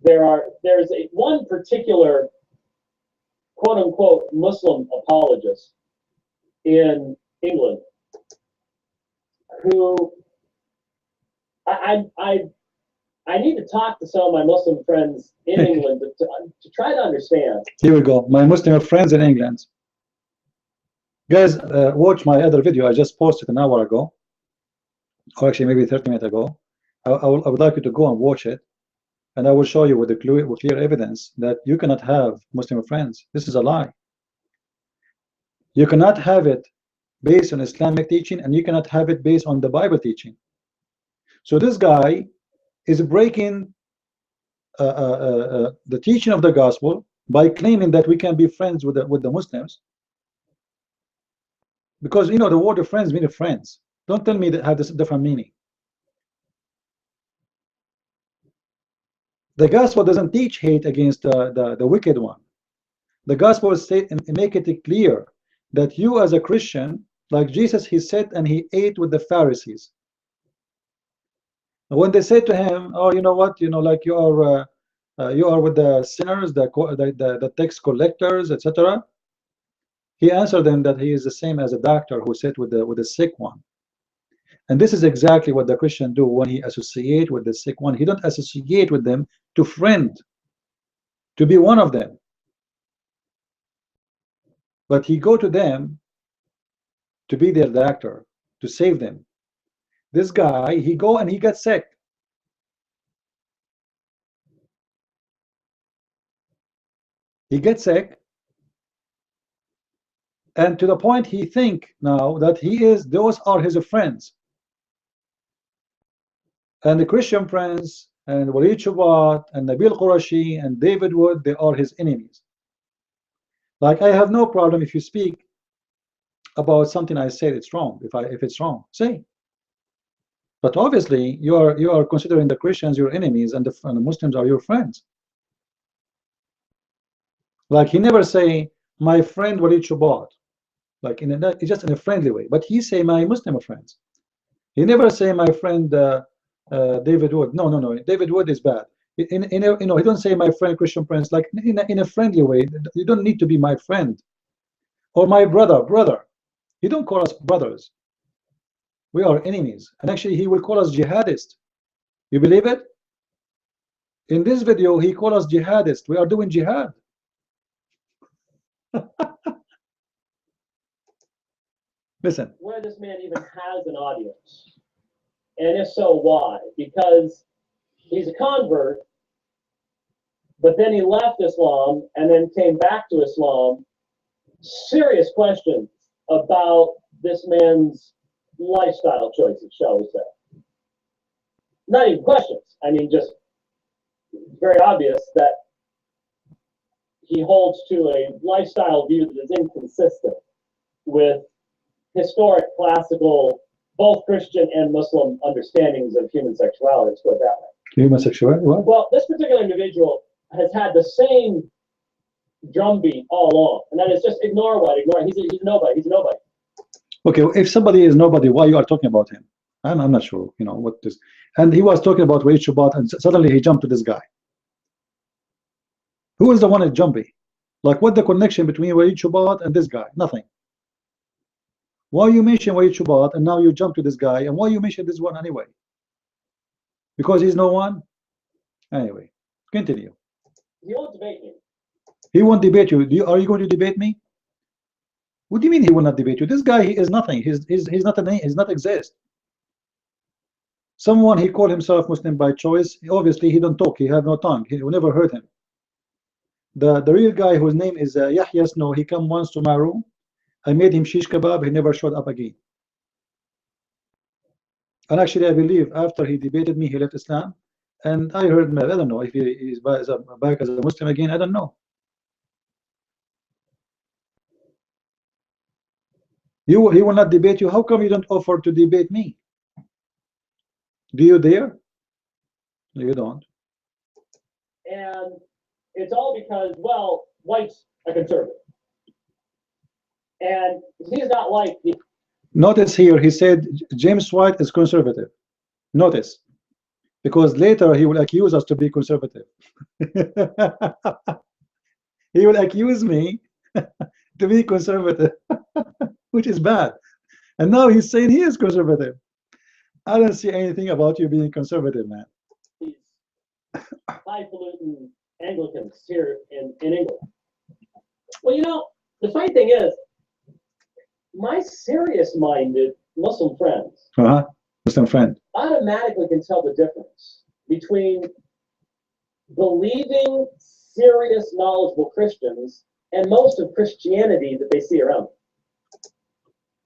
there's one particular quote unquote Muslim apologist in England who I need to talk to some of my Muslim friends in England to try to understand. Here we go, my Muslim friends in England. Guys, watch my other video I just posted an hour ago, or actually maybe 30 minutes ago. I would like you to go and watch it, and I will show you with the clear evidence that you cannot have Muslim friends. This is a lie. You cannot have it based on Islamic teaching, and you cannot have it based on the Bible teaching. So this guy is breaking the teaching of the gospel by claiming that we can be friends with the Muslims, because you know the word of friends means friends. Don't tell me that have this different meaning. The gospel doesn't teach hate against the wicked one. The gospel say and make it clear that you as a Christian, like Jesus, he sat and he ate with the Pharisees. And when they said to him, "Oh, you know what? You know, like you are with the sinners, the tax collectors, etc." He answered them that he is the same as a doctor who sat with the sick one. And this is exactly what the Christian do when he associate with the sick one. He don't associate with them to friend, to be one of them, but he go to them to be their doctor, to save them. This guy, he go and he gets sick. He gets sick, and to the point he think now that those are his friends. And the Christian friends and Walid Shobat and Nabil Qurashi and David Wood, they are his enemies. Like, I have no problem if you speak about something I said it's wrong. If it's wrong, say. But obviously you are considering the Christians your enemies and the Muslims are your friends. Like, he never say my friend Walid Shobat, like just in a friendly way, but he say my Muslim friends. He never say my friend David Wood. No. David Wood is bad. He don't say my friend Christian friends, like in a friendly way. You don't need to be my friend. Or my brother. He don't call us brothers. We are enemies. And actually, he will call us jihadists. You believe it? In this video, he called us jihadists. We are doing jihad. Listen. Where this man even has an audience. And if so, why? Because he's a convert, but then he left Islam and then came back to Islam. Serious questions about this man's lifestyle choices, shall we say. Not even questions. I mean, just very obvious that he holds to a lifestyle view that is inconsistent with historic, classical, both Christian and Muslim understandings of human sexuality. Let's put it that way. Human sexuality? What? Well, this particular individual has had the same drumbeat all along, and that is just ignore what, ignore. He's a nobody. He's a nobody. Okay, if somebody is nobody, why you are talking about him? I'm not sure. You know what this. And he was talking about Walid Shobat, and suddenly he jumped to this guy. Who is the one at jumpy? Like, what the connection between Walid Shobat and this guy? Nothing. Why you mention Walid Shobat and now you jump to this guy, and why you mention this one anyway? Because he's no one. Anyway, continue. He won't debate me. He won't debate you. Are you going to debate me? What do you mean he will not debate you? This guy, he is nothing. He's not a name. He's not exist. Someone, he called himself Muslim by choice. Obviously, he don't talk. He have no tongue. We never heard him. The real guy whose name is Yahya Snow, he come once to my room. I made him shish kebab. He never showed up again. And actually, I believe after he debated me, he left Islam. And I heard, I don't know if he is back as a Muslim again. I don't know. He will not debate you. How come you don't offer to debate me? Do you dare? No, you don't. And it's all because, well, White's a conservative. And he's not like the... Notice here, he said James White is conservative. Notice. Because later he will accuse us to be conservative. He will accuse me to be conservative, which is bad. And now he's saying he is conservative. I don't see anything about you being conservative, man. These highfalutin Anglicans here in England. Well, you know, the funny thing is, my serious-minded Muslim friends Muslim friend automatically can tell the difference between believing serious, knowledgeable Christians and most of Christianity that they see around them.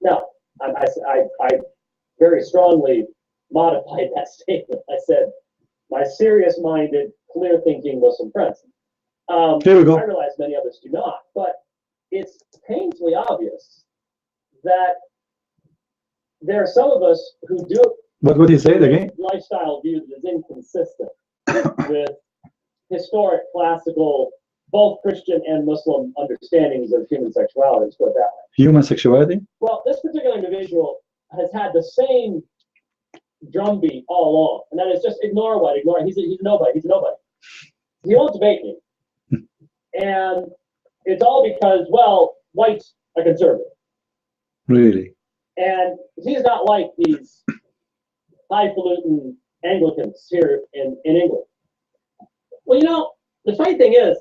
Now, I very strongly modified that statement. I said, my serious-minded, clear-thinking Muslim friends. Here we go. I realize many others do not, but it's painfully obvious that there are some of us who do. But what he said again? Lifestyle view that is inconsistent with historic, classical, both Christian and Muslim understandings of human sexuality. Let's put it that way. Human sexuality? Well, this particular individual has had the same drumbeat all along, and that is just ignore what, ignore. He's a nobody. He's a nobody. He won't debate me, and it's all because, well, White's a conservative. Really? And he's not like these highfalutin Anglicans here in England. Well, you know, the funny thing is,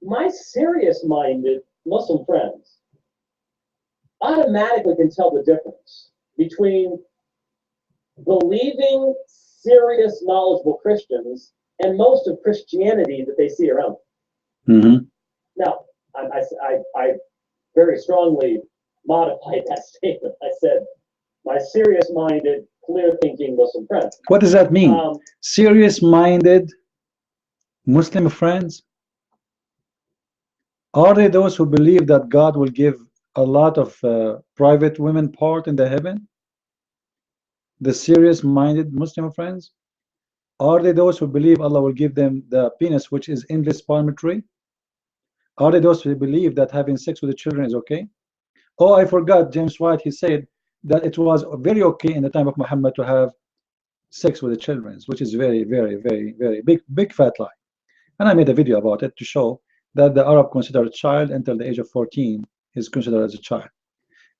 my serious-minded Muslim friends automatically can tell the difference between believing serious, knowledgeable Christians and most of Christianity that they see around them. Mm-hmm. Now, I very strongly modified that statement. I said, my serious-minded, clear-thinking Muslim friends. What does that mean? Serious-minded Muslim friends? Are they those who believe that God will give a lot of private women part in the heaven? The serious-minded Muslim friends? Are they those who believe Allah will give them the penis, which is endless spermatory? Are they those who believe that having sex with the children is okay? Oh, I forgot, James White, he said that it was very okay in the time of Muhammad to have sex with the children, which is very, very, very, very big fat lie. And I made a video about it to show that the Arab considered a child until the age of 14 is considered as a child.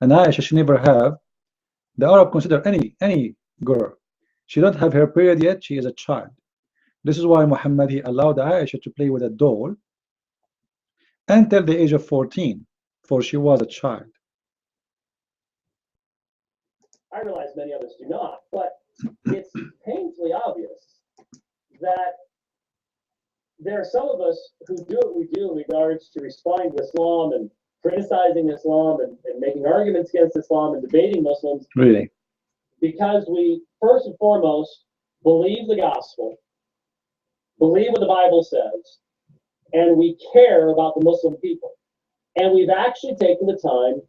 And Aisha, she never have, the Arab consider any girl, she don't have her period yet, she is a child. This is why Muhammad, he allowed Aisha to play with a doll until the age of 14, for she was a child. I realize many others do not, but it's painfully obvious that there are some of us who do what we do in regards to responding to Islam and criticizing Islam and making arguments against Islam and debating Muslims. Really? Because we, first and foremost, believe the gospel, believe what the Bible says, and we care about the Muslim people. And we've actually taken the time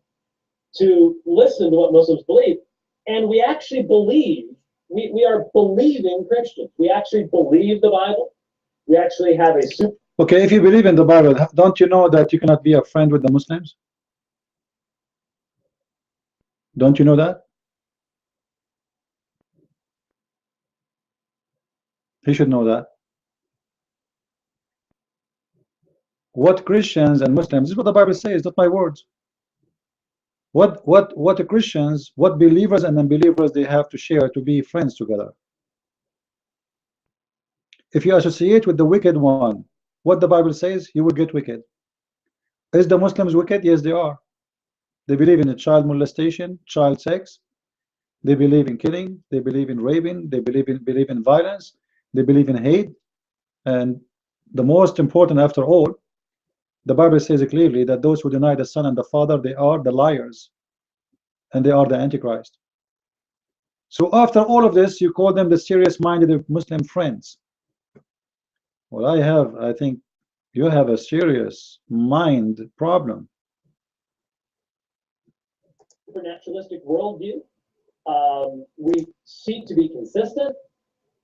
to listen to what Muslims believe. And we actually believe, we are believing Christians. We actually believe the Bible. We actually have a super. Okay, if you believe in the Bible, don't you know that you cannot be a friend with the Muslims? Don't you know that? He should know that. What Christians and Muslims, this is what the Bible says, not my words. What Christians, what believers and unbelievers they have to share to be friends together. If you associate with the wicked one, what the Bible says, you will get wicked. Is the Muslims wicked? Yes, they are. They believe in child molestation, child sex. They believe in killing. They believe in raping. They believe in violence. They believe in hate. And the most important, after all, the Bible says clearly that those who deny the Son and the Father, they are the liars, and they are the Antichrist. So after all of this, you call them the serious-minded Muslim friends. Well, I think you have a serious mind problem. Naturalistic worldview. We seek to be consistent,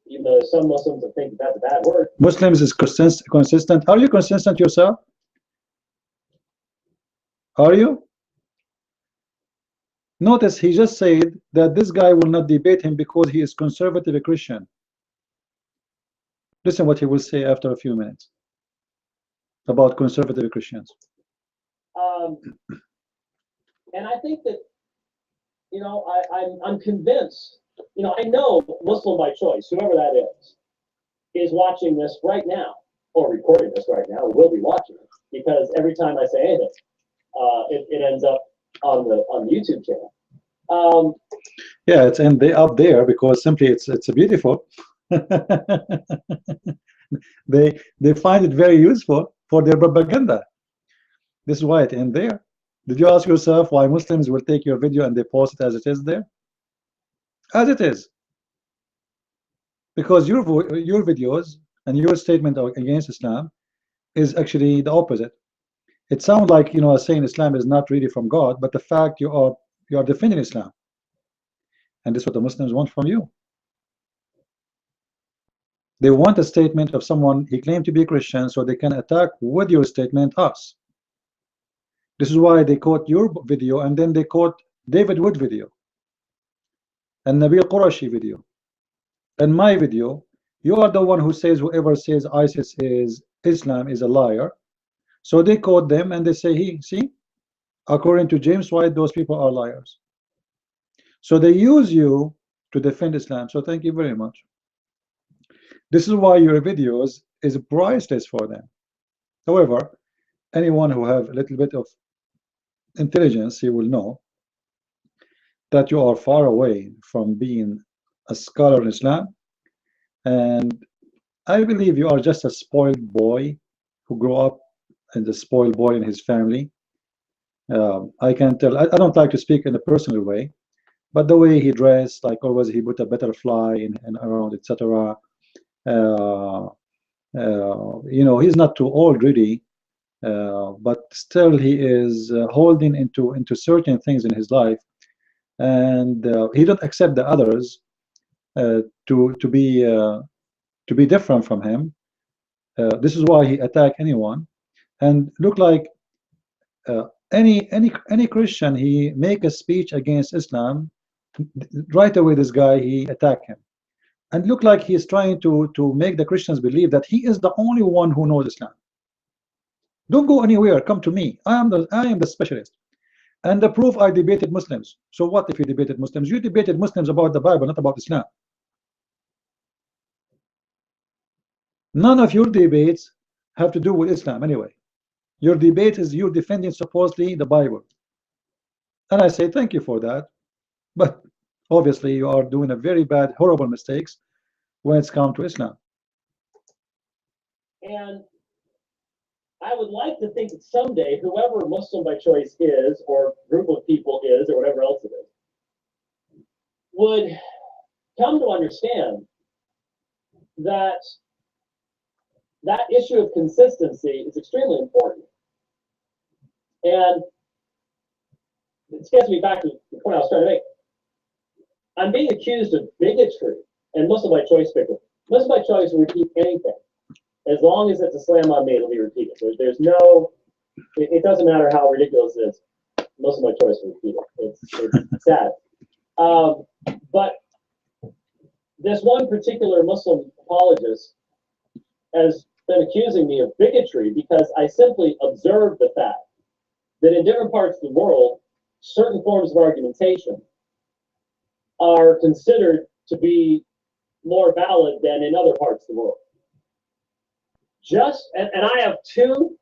even though some Muslims think that's a bad word. Muslims is consistent. Are you consistent yourself? Are you? Notice he just said that this guy will not debate him because he is conservative Christian. Listen what he will say after a few minutes about conservative Christians. And I think that, you know, I'm convinced, you know, I know Muslim by choice, whoever that is watching this right now, or recording this right now, will be watching it, because every time I say anything, it ends up on the YouTube channel. Yeah, it's up there because simply it's beautiful. they find it very useful for their propaganda. This is why it ends there. Did you ask yourself why Muslims will take your video and they post it as it is there? As it is. Because your videos and your statement against Islam is actually the opposite. It sounds like, you know, saying Islam is not really from God, but the fact you are defending Islam. And this is what the Muslims want from you. They want a statement of someone he claimed to be a Christian so they can attack with your statement us. This is why they quote your video and then they quote David Wood video and Nabil Qurashi video and my video. You are the one who says whoever says ISIS is Islam is a liar. So they quote them and they say, see, according to James White, those people are liars. So they use you to defend Islam. So thank you very much. This is why your videos is priceless for them. However, anyone who have a little bit of intelligence, he will know that you are far away from being a scholar in Islam. And I believe you are just a spoiled boy who grew up and the spoiled boy in his family. I can tell, I don't like to speak in a personal way, but the way he dressed, like always he put a butterfly in around, etc. You know, he's not too old really, but still he is holding into certain things in his life, and he don't accept the others to be different from him. This is why he attack anyone, and look like any Christian, he make a speech against Islam, right away this guy he attack him, and look like he is trying to make the Christians believe that he is the only one who knows Islam. Don't go anywhere, come to me. I am the specialist. And the proof, I debated Muslims. So what if you debated Muslims? You debated Muslims about the Bible, not about Islam. None of your debates have to do with Islam anyway. Your debate is you defending supposedly the Bible. And I say thank you for that. But obviously you are doing a very bad, horrible mistakes when it's come to Islam. And I would like to think that someday, whoever Muslim by choice is, or group of people is, or whatever else it is, would come to understand that that issue of consistency is extremely important. And it gets me back to the point I was trying to make. I'm being accused of bigotry and Muslim by choice bigotry. Muslim by choice will repeat anything. As long as it's a slam on me, it'll be repeated. There's no, it doesn't matter how ridiculous it is. Muslim by choice will repeat it. It's sad. But this one particular Muslim apologist has been accusing me of bigotry because I simply observed the fact that in different parts of the world, certain forms of argumentation are considered to be more valid than in other parts of the world. And I have two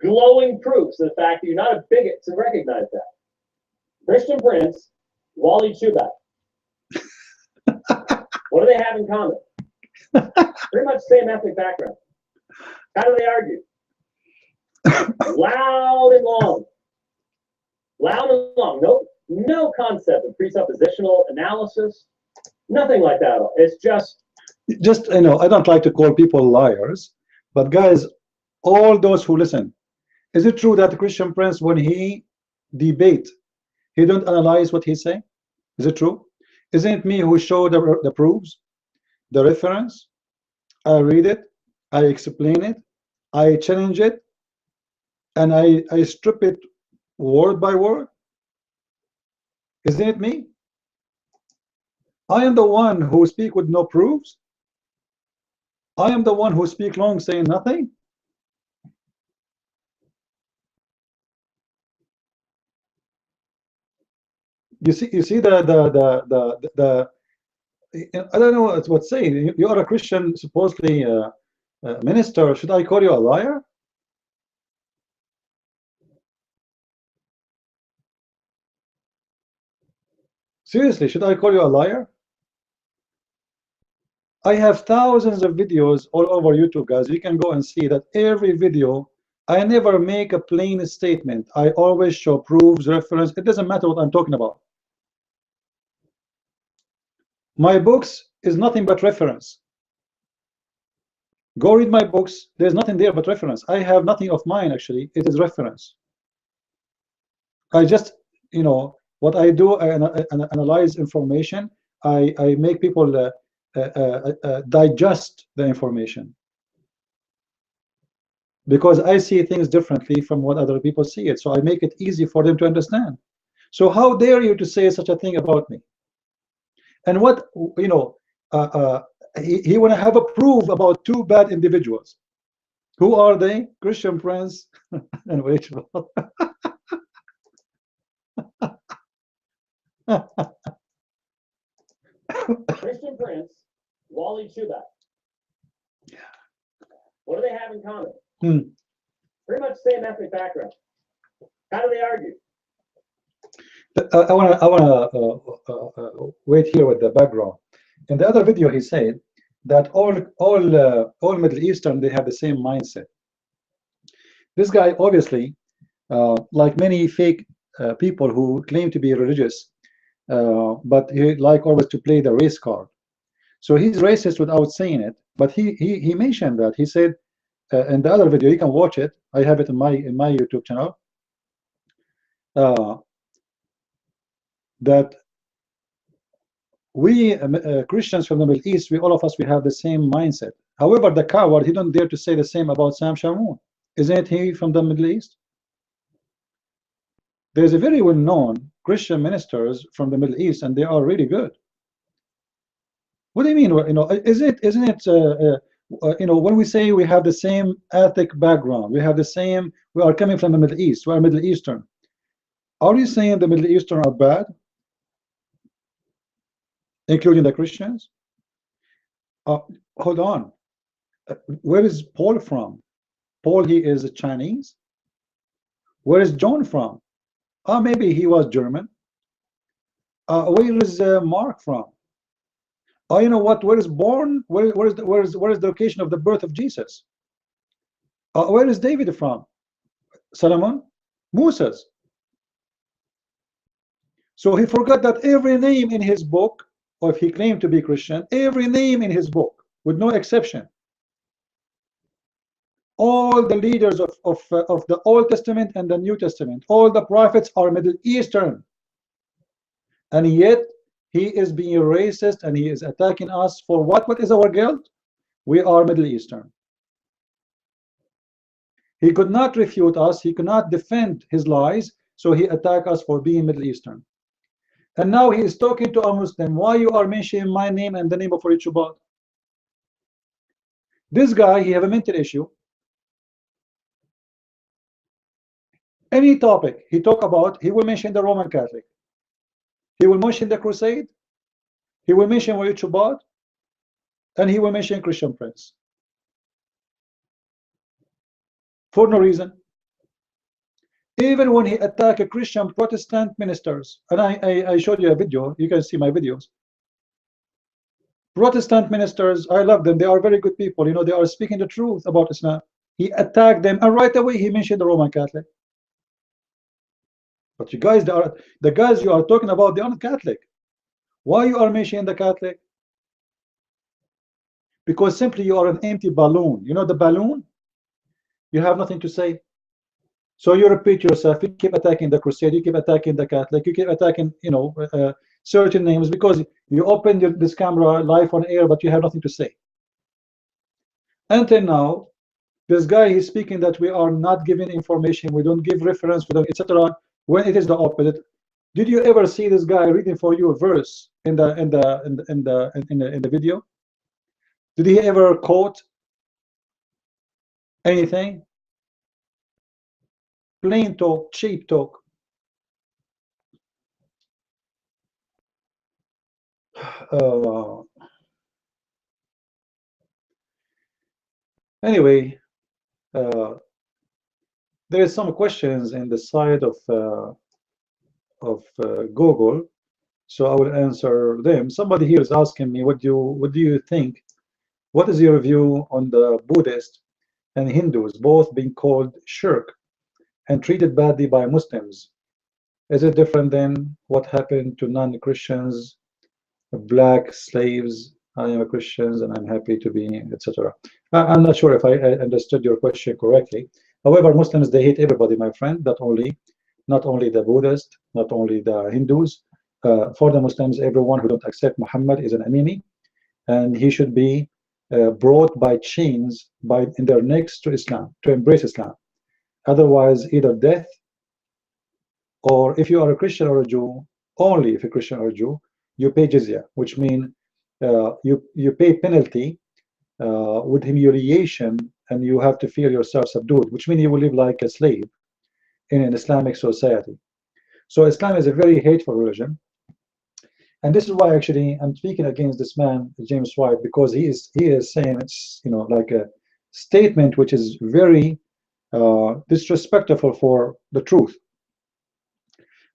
glowing proofs of the fact that you're not a bigot to recognize that. Christian Prince, Walid Shobat. What do they have in common? Pretty much the same ethnic background. How do they argue? Loud and long. Loud and long. No concept of presuppositional analysis. Nothing like that at all. It's just I don't like to call people liars, but guys, all those who listen, is it true that Christian Prince, when he debate, he don't analyze what he say? Is it true? Isn't it me who showed the proofs, the reference? I read it, I explain it, I challenge it, and I strip it word by word. Isn't it me? I am the one who speak with no proofs. I am the one who speak long saying nothing. You see the I don't know what to say. You are a Christian, supposedly minister. Should I call you a liar? Seriously, should I call you a liar? I have thousands of videos all over YouTube, guys. You can go and see that every video, I never make a plain statement. I always show proofs, reference. It doesn't matter what I'm talking about. My books is nothing but reference. Go read my books. There's nothing there but reference. I have nothing of mine, actually. It is reference. I just, what I do, I analyze information. I make people digest the information, because I see things differently from what other people see it. So I make it easy for them to understand. So how dare you to say such a thing about me? And what, he want to have a proof about two bad individuals. Who are they? Christian Prince and Rachel. Christian Prince, Walid Shobat. What do they have in common? Pretty much the same ethnic background. How do they argue? I want to wait here with the background. In the other video, he said that all Middle Eastern, they have the same mindset. This guy, obviously, like many fake people who claim to be religious, but he like always to play the race card. So he's racist without saying it. But he mentioned that. He said in the other video, you can watch it. I have it in my YouTube channel. That we Christians from the Middle East, all of us, we have the same mindset. However, the coward, he don't dare to say the same about Sam Shamoun. Isn't he from the Middle East? There's a very well-known Christian ministers from the Middle East, and they are really good. What do you mean? Isn't it when we say we have the same ethnic background, we have the same, we are coming from the Middle East, we are Middle Eastern. Are you saying the Middle Eastern are bad, including the Christians? Hold on. Where is Paul from? Paul, he is Chinese. Where is John from? Maybe he was German. Where is Mark from? Oh, you know what? Where is born? Where is the location of the birth of Jesus? Where is David from? Solomon? Moses. So he forgot that every name in his book, or if he claimed to be Christian, every name in his book, with no exception, all the leaders of the Old Testament and the New Testament, all the prophets are Middle Eastern. And yet he is being racist and he is attacking us for what? What is our guilt? We are Middle Eastern. He could not refute us, he could not defend his lies, so he attacked us for being Middle Eastern. And now he is talking to a Muslim. Why you are mentioning my name and the name of Walid Shobat? This guy, he have a mental issue. Any topic he talk about, he will mention the Roman Catholic. He will mention the Crusade. He will mention Walid Shobat. And he will mention Christian Prince. For no reason. Even when he attacked Christian Protestant ministers, and I showed you a video, you can see my videos. Protestant ministers, I love them, they are very good people, you know, they are speaking the truth about Islam. He attacked them, and right away he mentioned the Roman Catholic. But you guys, the guys you are talking about, they are not Catholic. Why you are mentioning the Catholic? Because simply you are an empty balloon. You know the balloon? You have nothing to say. So you repeat yourself, you keep attacking the Crusade, you keep attacking the Catholic, you keep attacking, you know, certain names, because you open this camera live on air, but you have nothing to say. Until now, this guy is speaking that we are not giving information, we don't give reference, we don't, etc. When it is the opposite. Did you ever see this guy reading for you a verse in the video? Did he ever quote anything? Plain talk, cheap talk. Anyway, there is some questions in the side of Google, so I will answer them. Somebody here is asking me, what do you think? What is your view on the Buddhists and Hindus both being called shirk and treated badly by Muslims? Is it different than what happened to non-Christians, black slaves? I am a Christian and I'm happy to be, etc. I'm not sure if I understood your question correctly. However, Muslims, they hate everybody, my friend, not only the Buddhists, not only the Hindus. For the Muslims, everyone who don't accept Muhammad is an enemy, and he should be brought by chains in their necks to Islam, to embrace Islam. Otherwise, either death, or if you are a Christian or a Jew, only if you're a Christian or a Jew, you pay jizya, which means you pay penalty with humiliation, and you have to feel yourself subdued, which means you will live like a slave in an Islamic society. So Islam is a very hateful religion, and this is why actually I'm speaking against this man James White, because he is saying it's, you know, like a statement which is very disrespectful for the truth,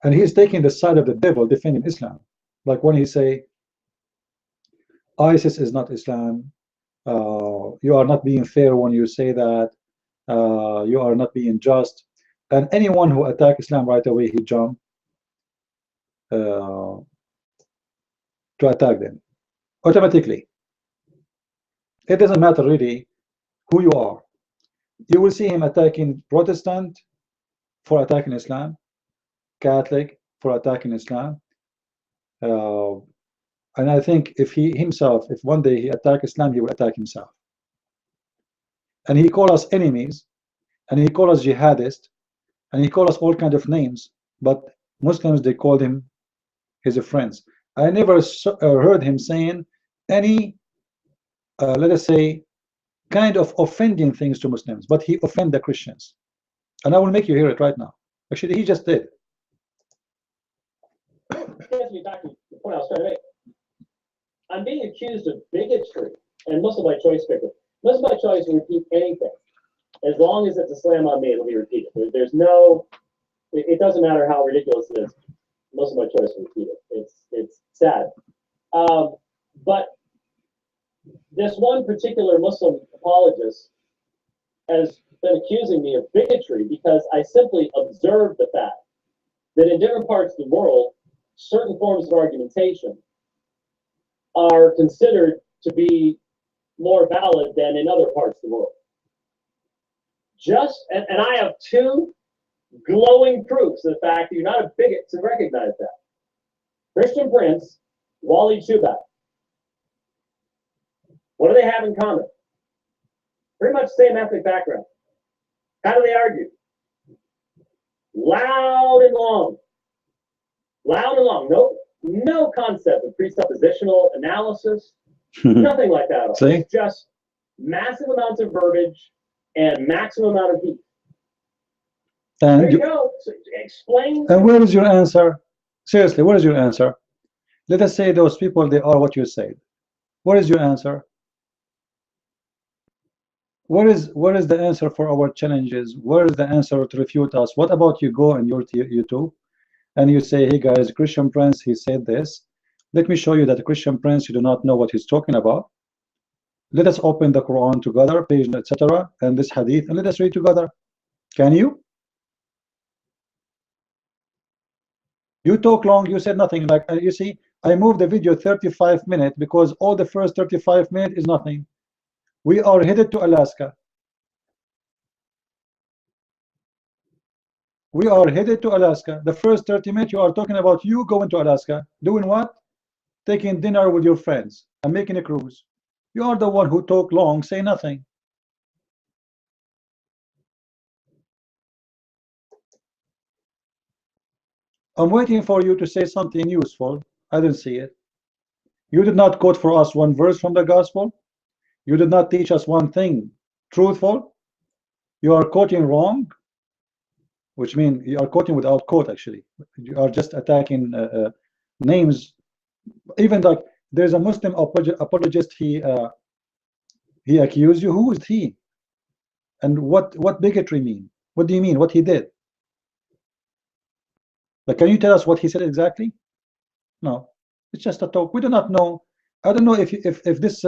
and he is taking the side of the devil defending Islam, like when he say ISIS is not Islam, you are not being fair when you say that, you are not being just, and anyone who attack Islam right away he jump to attack them automatically. It doesn't matter really who you are. You will see him attacking Protestant for attacking Islam, Catholic for attacking Islam, and I think if he himself, if one day he attack Islam, he will attack himself. And he call us enemies, and he call us jihadists, and he call us all kind of names, but Muslims, they called him his friends. I never heard him saying any, let us say, kind of offending things to Muslims, but he offend the Christians. And I will make you hear it right now. Actually, he just did. me back to the point I was trying to make. I'm being accused of bigotry and Muslim by choice bigotry. Muslim by choice will repeat anything. As long as it's a slam on me, it'll be repeated. There's no, it doesn't matter how ridiculous it is. Muslim by choice will repeat it. It's sad. But this one particular Muslim apologist has been accusing me of bigotry because I simply observed the fact that in different parts of the world, certain forms of argumentation are considered to be more valid than in other parts of the world. And I have two glowing proofs of the fact that you're not a bigot to recognize that. Christian Prince, Walid Shobat. What do they have in common? Pretty much the same ethnic background. How do they argue? Loud and long. Loud and long. No concept of presuppositional analysis. Nothing like that at all. See? It's just massive amounts of verbiage and maximum amount of heat. And there you go. So explain. And where is your answer? Seriously, what is your answer? Let us say those people, they are what you said. What is your answer? What is the answer for our challenges? Where is the answer to refute us? What about you go on your YouTube and you say, hey guys, Christian Prince, he said this. Let me show you that Christian Prince, you do not know what he's talking about. Let us open the Quran together, page, etc., and this hadith, and let us read together. Can you? You talk long, you said nothing. Like you see, I moved the video 35 minutes because all the first 35 minutes is nothing. We are headed to Alaska. We are headed to Alaska. The first 30 minutes you are talking about you going to Alaska. Doing what? Taking dinner with your friends and making a cruise. You are the one who talk long, say nothing. I'm waiting for you to say something useful. I didn't see it. You did not quote for us one verse from the gospel. You did not teach us one thing truthful. You are quoting wrong, which means you are quoting without quote, actually. You are just attacking names. Even like there's a Muslim apologist, he accused you. Who is he? And what bigotry mean? What do you mean? What he did? But can you tell us what he said exactly? No, it's just a talk. We do not know. I don't know if this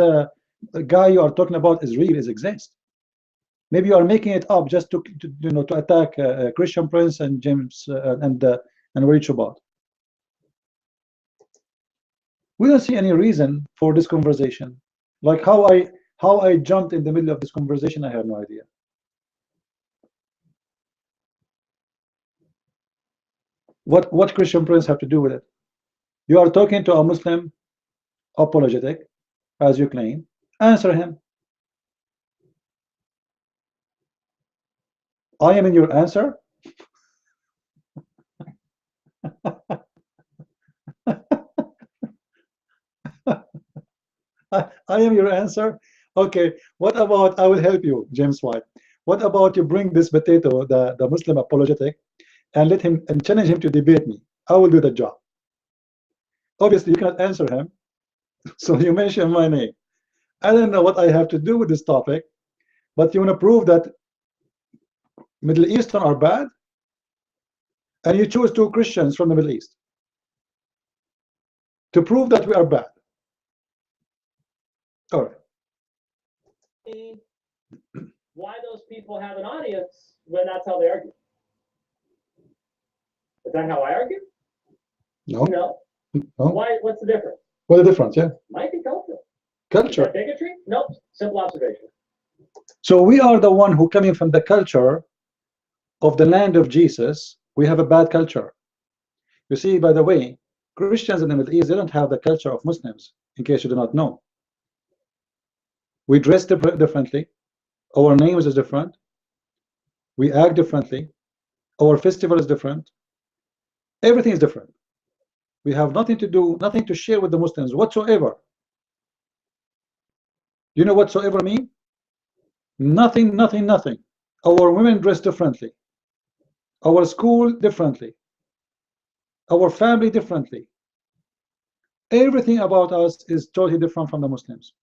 guy you are talking about is real, is exist. Maybe you are making it up just to attack Christian Prince and James and Walid Shobat. We don't see any reason for this conversation. Like how I jumped in the middle of this conversation, I have no idea. What Christian Prince have to do with it? You are talking to a Muslim apologetic, as you claim. Answer him. I am in your answer. I am your answer. Okay, what about, I will help you, James White. What about you bring this potato, the Muslim apologetic, and let him and challenge him to debate me? I will do the job. Obviously, you cannot answer him, so you mention my name. I don't know what I have to do with this topic, but you want to prove that Middle Eastern are bad, and you choose two Christians from the Middle East to prove that we are bad. All right. Why those people have an audience when that's how they argue? Is that how I argue? No. No. No. Why? What's the difference? What the difference? Yeah. Might be cultural. Culture. Is that bigotry? Nope. Simple observation. So we are the one who coming from the culture of the land of Jesus. We have a bad culture. You see, by the way, Christians in the Middle East, they don't have the culture of Muslims, in case you do not know. We dress differently. Our names is different. We act differently. Our festival is different. Everything is different. We have nothing to do, nothing to share with the Muslims whatsoever. You know whatsoever mean? Nothing, nothing, nothing. Our women dress differently. Our school differently. Our family differently. Everything about us is totally different from the Muslims.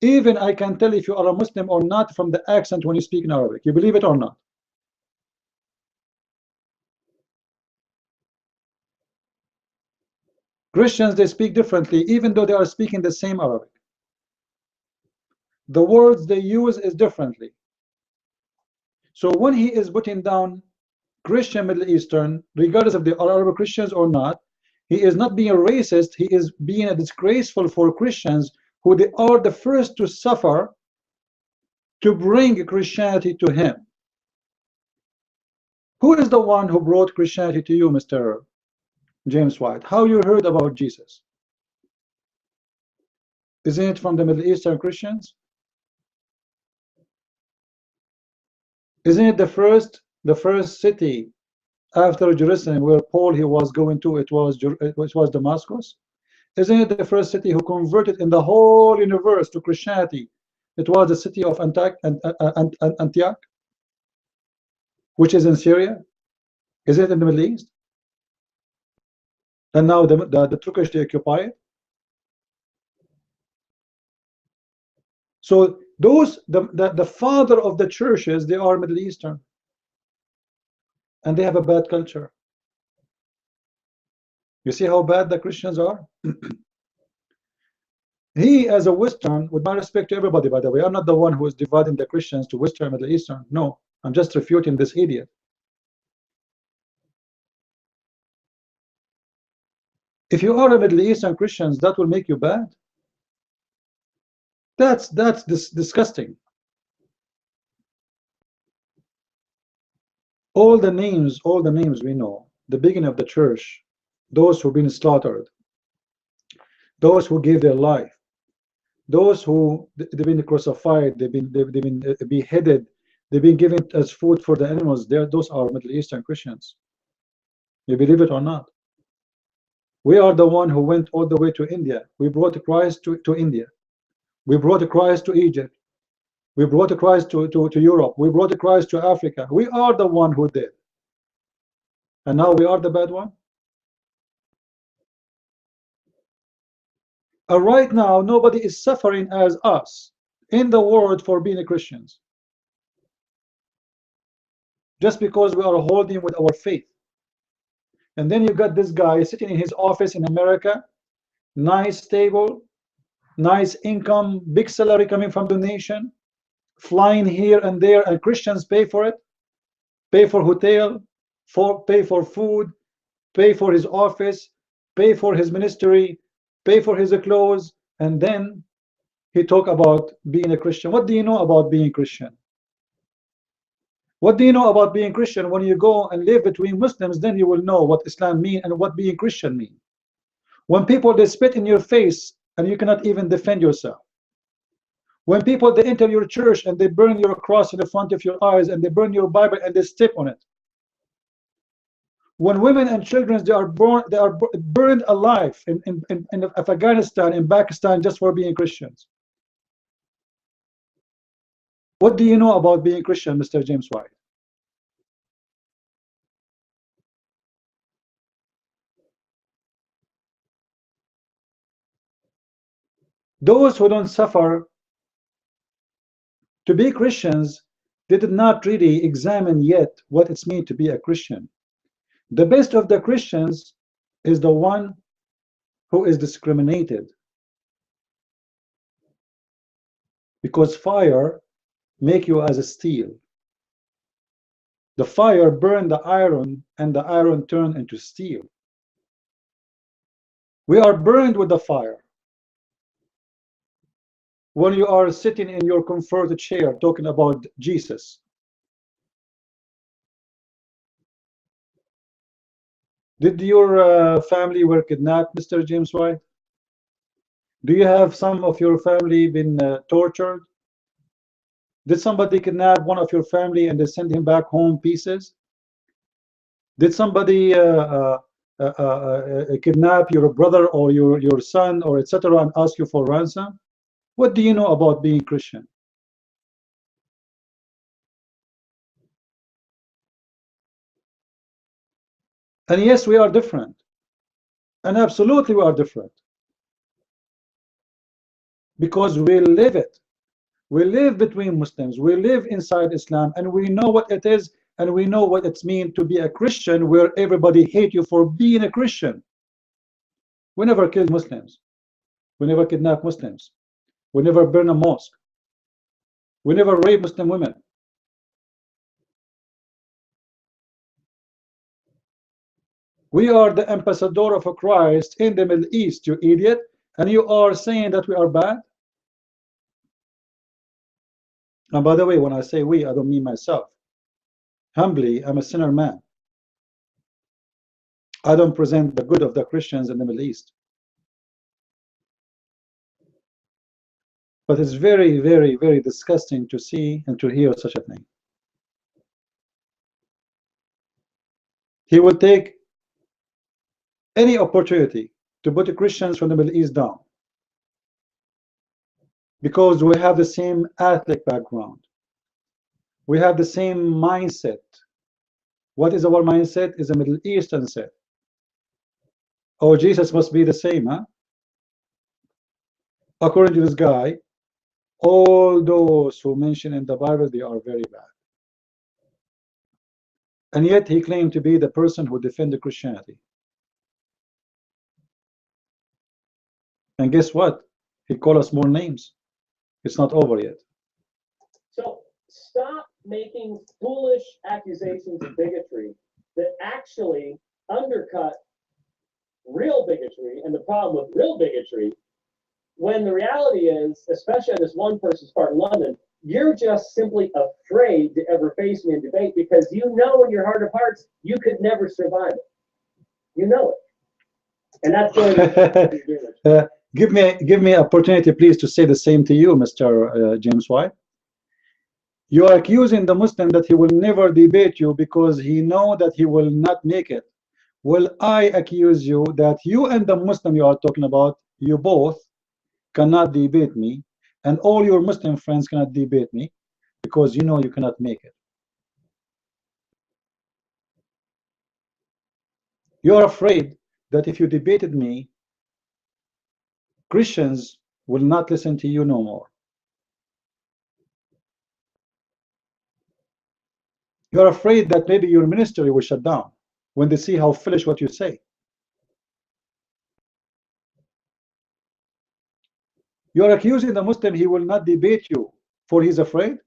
Even I can tell if you are a Muslim or not from the accent when you speak in Arabic. You believe it or not? Christians, they speak differently, even though they are speaking the same Arabic. The words they use is differently. So when he is putting down Christian Middle Eastern, regardless if they are Arab Christians or not, he is not being a racist, he is being a disgraceful for Christians who they are the first to suffer to bring Christianity to him. Who is the one who brought Christianity to you, Mr. James White? How you heard about Jesus? Isn't it from the Middle Eastern Christians? Isn't it the first city after Jerusalem where Paul he was going to? It was Damascus. Isn't it the first city who converted in the whole universe to Christianity? It was the city of Antioch, which is in Syria. Is it in the Middle East? And now the Turkish, they occupy it. So those the father of the churches, they are Middle Eastern, and they have a bad culture. You see how bad the Christians are? He, as a Western, with my respect to everybody, by the way, I'm not the one who is dividing the Christians to Western, Middle Eastern. No, I'm just refuting this idiot. If you are a Middle Eastern Christians, that will make you bad. That's disgusting. All the names we know, the beginning of the church, those who've been slaughtered, those who gave their life, those who they've been crucified, they've been beheaded, they've been given as food for the animals. Those are Middle Eastern Christians. You believe it or not? We are the one who went all the way to India. We brought Christ to India. We brought Christ to Egypt. We brought Christ to Europe. We brought Christ to Africa. We are the one who did. And now we are the bad one? Right now, nobody is suffering as us in the world for being Christians. Just because we are holding with our faith. And then you got this guy sitting in his office in America, nice stable, nice income, big salary coming from donation, flying here and there, and Christians pay for it, pay for hotel, pay for food, pay for his office, pay for his ministry, pay for his clothes, and then he talk about being a Christian. What do you know about being Christian? What do you know about being Christian? When you go and live between Muslims, then you will know what Islam means and what being Christian means. When people, they spit in your face and you cannot even defend yourself. When people, they enter your church and they burn your cross in the front of your eyes and they burn your Bible and they step on it. When women and children, they are burned alive in Afghanistan, in Pakistan, just for being Christians. What do you know about being Christian, Mr. James White? Those who don't suffer to be Christians, they did not really examine yet what it means to be a Christian. The best of the Christians is the one who is discriminated. Because fire make you as a steel. The fire burned the iron and the iron turned into steel. We are burned with the fire. When you are sitting in your comfort chair talking about Jesus. Did your family were kidnapped, Mr. James White? Do you have some of your family been tortured? Did somebody kidnap one of your family and they send him back home pieces? Did somebody kidnap your brother or your son or etc. and ask you for ransom? What do you know about being Christian? And yes, we are different. And absolutely we are different. because we live it. We live between Muslims, we live inside Islam, and we know what it is, and we know what it means to be a Christian, where everybody hates you for being a Christian. We never killed Muslims, we never kidnapped Muslims, we never burn a mosque, we never rape Muslim women. We are the ambassador of Christ in the Middle East, you idiot, and you are saying that we are bad? And by the way, when I say we, I don't mean myself. Humbly, I'm a sinner man. I don't present the good of the Christians in the Middle East. But it's very, very, very disgusting to see and to hear such a thing. He will take any opportunity to put the Christians from the Middle East down, because we have the same ethnic background. We have the same mindset. What is our mindset? Is a Middle Eastern set. Oh, Jesus must be the same, huh? According to this guy, all those who mention in the Bible, they are very bad. And yet he claimed to be the person who defended Christianity. And guess what? He called us more names. It's not over yet. So stop making foolish accusations of bigotry that actually undercut real bigotry and the problem with real bigotry, when the reality is, especially on this one person's part in London, you're just simply afraid to ever face me in debate because you know in your heart of hearts you could never survive it. You know it. And that's the give me opportunity, please, to say the same to you, Mr. James White. You are accusing the Muslim that he will never debate you because he know that he will not make it. Well, I accuse you that you and the Muslim you are talking about, you both cannot debate me, and all your Muslim friends cannot debate me because you know you cannot make it. You are afraid that if you debated me, Christians will not listen to you no more. You're afraid that maybe your ministry will shut down when they see how foolish what you say. You're accusing the Muslim he will not debate you for he's afraid.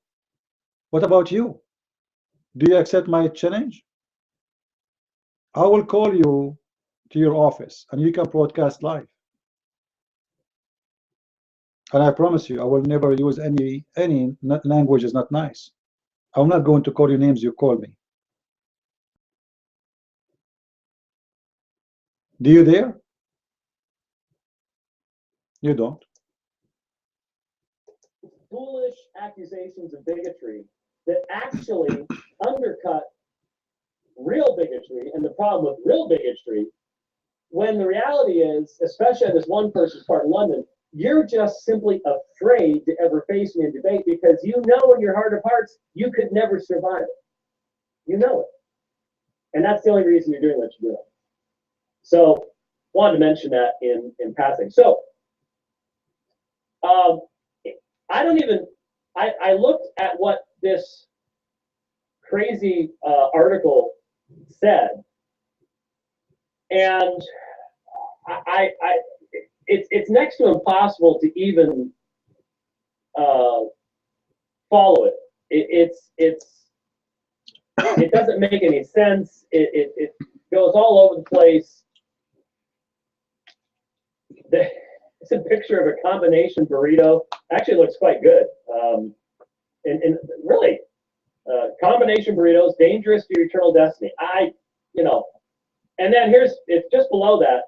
What about you? Do you accept my challenge? I will call you to your office and you can broadcast live. And I promise you, I will never use any language is not nice. I'm not going to call you names you call me. Do you dare? You don't. foolish accusations of bigotry that actually undercut real bigotry and the problem with real bigotry, when the reality is, especially on this one person's part in London, you're just simply afraid to ever face me in debate because you know in your heart of hearts you could never survive it. You know it. And that's the only reason you're doing what you're doing. So wanted to mention that in passing. So I looked at what this crazy article said, and it's next to impossible to even follow it. It doesn't make any sense. It goes all over the place. It's a picture of a combination burrito. Actually, looks quite good. And really, combination burritos, dangerous to your eternal destiny. And then it's just below that.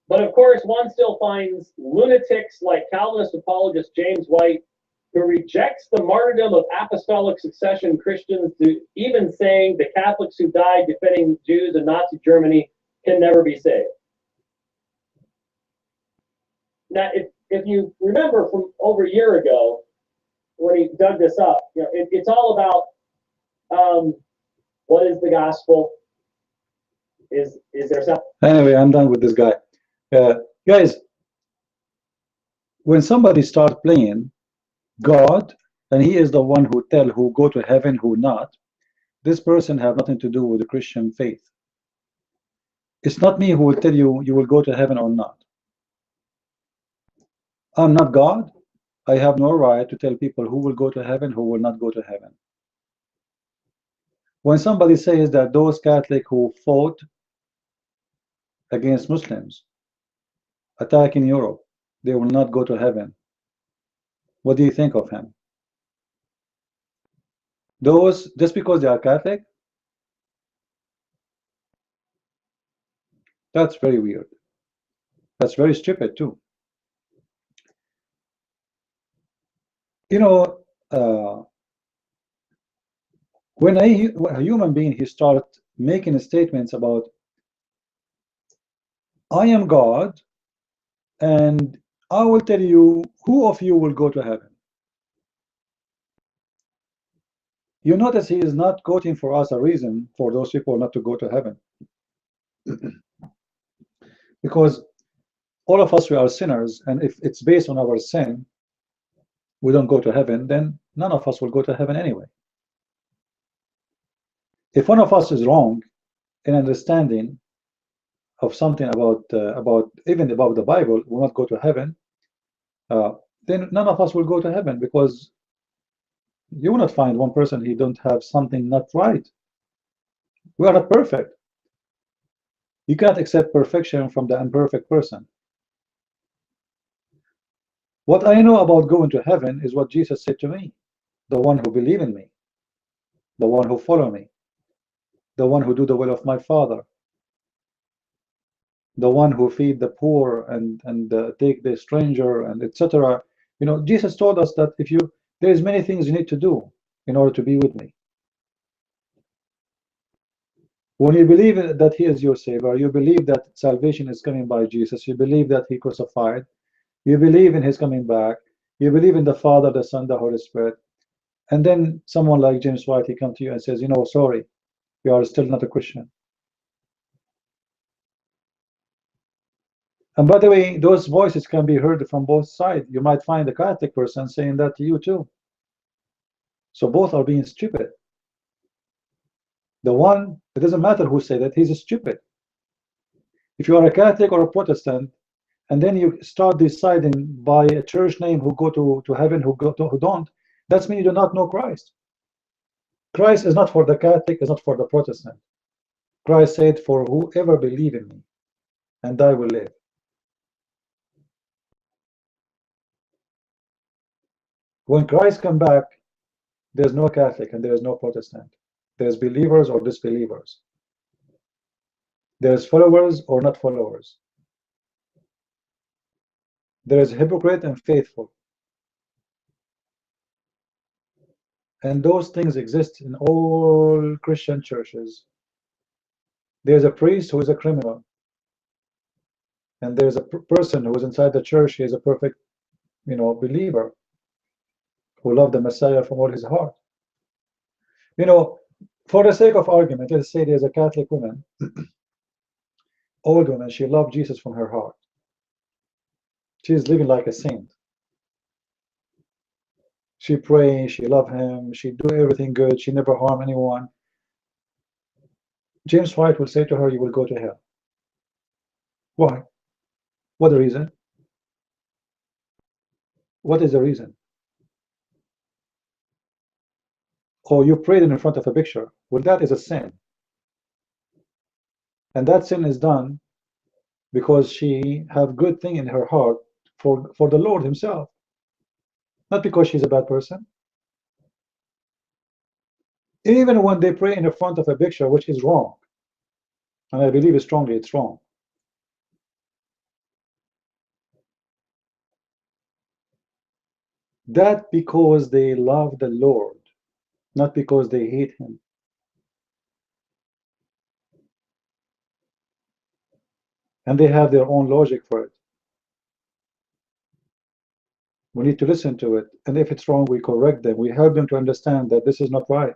But of course, one still finds lunatics like Calvinist apologist James White, who rejects the martyrdom of apostolic succession Christians, even saying the Catholics who died defending Jews in Nazi Germany can never be saved. Now, if you remember from over a year ago, when he dug this up, it's all about what is the gospel? Is there something? Anyway, I'm done with this guy. Guys, When somebody starts playing God, and he is the one who tell who go to heaven, who not, this person have nothing to do with the Christian faith. It's not me who will tell you you will go to heaven or not. I'm not God. I have no right to tell people who will go to heaven, who will not go to heaven. When somebody says that those Catholics who fought against Muslims, attacking Europe, they will not go to heaven, what do you think of him? Those, just because they are Catholic, that's very weird. That's very stupid too. You know, when a human being, he starts making statements about, I am God, and I will tell you who of you will go to heaven. You notice he is not quoting for us a reason for those people not to go to heaven. Because all of us, we are sinners, and if it's based on our sin, we don't go to heaven, then none of us will go to heaven anyway. If one of us is wrong in understanding of something about even about the Bible, will not go to heaven, then none of us will go to heaven, because you will not find one person who don't have something not right. We are not perfect. You can't accept perfection from the imperfect person. What I know about going to heaven is what Jesus said to me: the one who believe in me, the one who follow me, the one who do the will of my Father, the one who feed the poor and take the stranger, and etc. You know, Jesus told us that if you, there's many things you need to do in order to be with me. When you believe that he is your savior, you believe that salvation is coming by Jesus, you believe that he crucified, you believe in his coming back, you believe in the Father, the Son, the Holy Spirit, and then someone like James White, he comes to you and says, you know, sorry, you are still not a Christian. And by the way, those voices can be heard from both sides. You might find a Catholic person saying that to you too. So both are being stupid. The one, it doesn't matter who said that, he's stupid. If you are a Catholic or a Protestant, and then you start deciding by a church name who go to heaven, who don't, that means you do not know Christ. Christ is not for the Catholic, is not for the Protestant. Christ said, for whoever believe in me, and I will live. When Christ come back, there's no Catholic and there's no Protestant. There's believers or disbelievers. There's followers or not followers. There is hypocrite and faithful. And those things exist in all Christian churches. There's a priest who is a criminal. And there's a person who is inside the church, he is a perfect, you know, believer who loved the Messiah from all his heart. You know, for the sake of argument, let's say there's a Catholic woman, old woman, she loved Jesus from her heart. She's living like a saint. She prays, she loves him, she do everything good, she never harm anyone. James White will say to her, you will go to hell. Why? What the reason? What is the reason? Oh, you prayed in front of a picture. Well, that is a sin. And that sin is done because she have good thing in her heart for the Lord himself. Not because she's a bad person. Even when they pray in the front of a picture, which is wrong, and I believe strongly it's wrong. That because they love the Lord, not because they hate him. And they have their own logic for it. We need to listen to it. And if it's wrong, we correct them. We help them to understand that this is not right.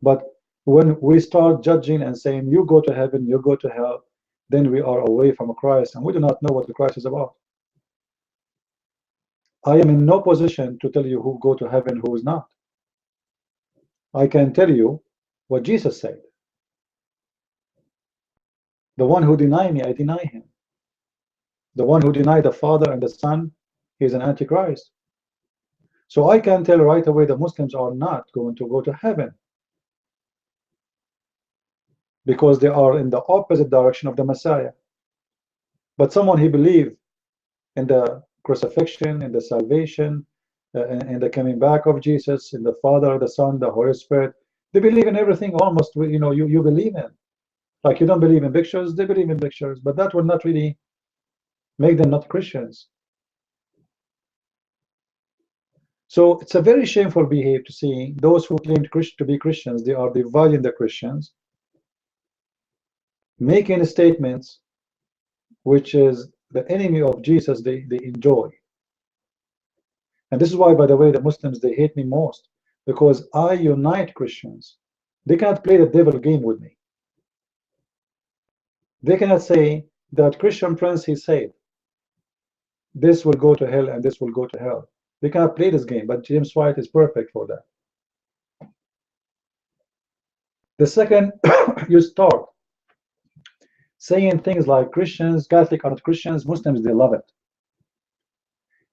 But when we start judging and saying, you go to heaven, you go to hell, then we are away from Christ, and we do not know what the Christ is about. I am in no position to tell you who go to heaven, who is not. I can tell you what Jesus said. The one who deny me, I deny him. The one who deny the Father and the Son, he is an antichrist. So I can tell right away the Muslims are not going to go to heaven because they are in the opposite direction of the Messiah. But someone who believes in the crucifixion, in the salvation, in the coming back of Jesus, in the Father, the Son, the Holy Spirit, they believe in everything almost, you believe in. Like you don't believe in pictures, they believe in pictures, but that will not really make them not Christians. So it's a very shameful behavior to see those who claim to be Christians, they are dividing the Christians, making statements which is the enemy of Jesus they enjoy. And this is why, by the way, the Muslims, they hate me most, because I unite Christians. They cannot play the devil game with me. They cannot say that Christian Prince, he said, this will go to hell and this will go to hell. They cannot play this game, but James White is perfect for that. The second you start saying things like Christians, Catholic are not Christians, Muslims, they love it.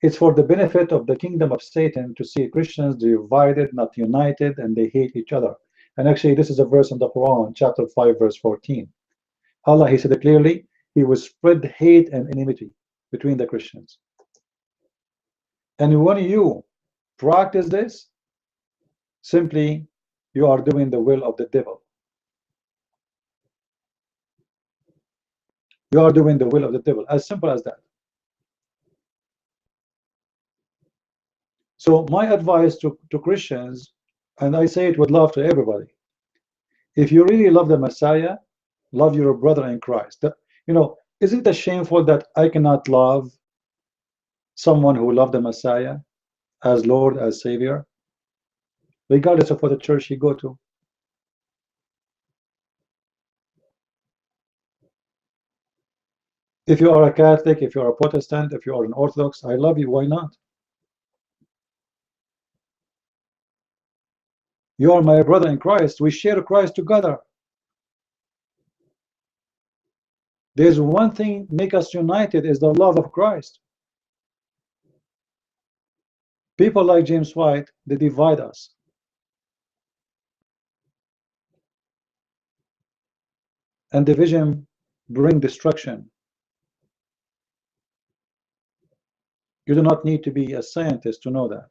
It's for the benefit of the kingdom of Satan to see Christians divided, not united, and they hate each other. And actually, this is a verse in the Quran, chapter 5, verse 14. Allah, he said it clearly, he will spread hate and enmity between the Christians. And when you practice this, simply you are doing the will of the devil. You are doing the will of the devil, as simple as that. So my advice to Christians, and I say it with love to everybody, if you really love the Messiah, love your brother in Christ. Isn't it shameful that I cannot love someone who loved the Messiah as Lord, as Savior, regardless of what the church you go to? If you are a Catholic, if you are a Protestant, if you are an Orthodox, I love you, why not? You are my brother in Christ. We share Christ together. There's one thing make us united is the love of Christ. People like James White, they divide us. And division bring destruction. You do not need to be a scientist to know that.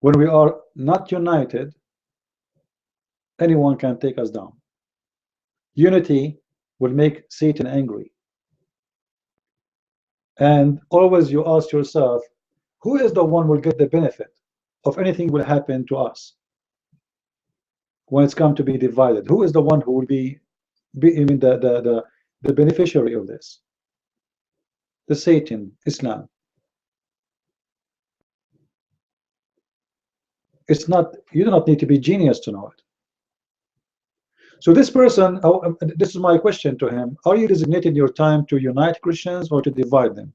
When we are not united, anyone can take us down. Unity will make Satan angry. And always you ask yourself, who is the one who will get the benefit of anything will happen to us when it's come to be divided? Who is the one who will be the beneficiary of this? The Satan, Islam. It's not, you do not need to be genius to know it. So this person, this is my question to him, are you designating your time to unite Christians or to divide them?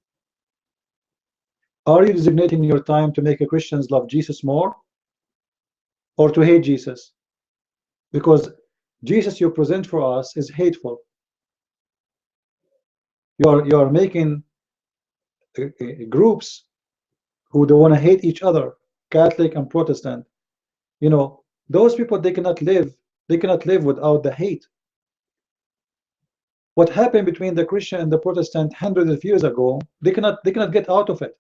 Are you designating your time to make Christians love Jesus more or to hate Jesus? Because Jesus you present for us is hateful. You are making groups who don't want to hate each other, Catholic and Protestant. Those people, they cannot live without the hate. What happened between the Christian and the Protestant hundreds of years ago, they cannot get out of it.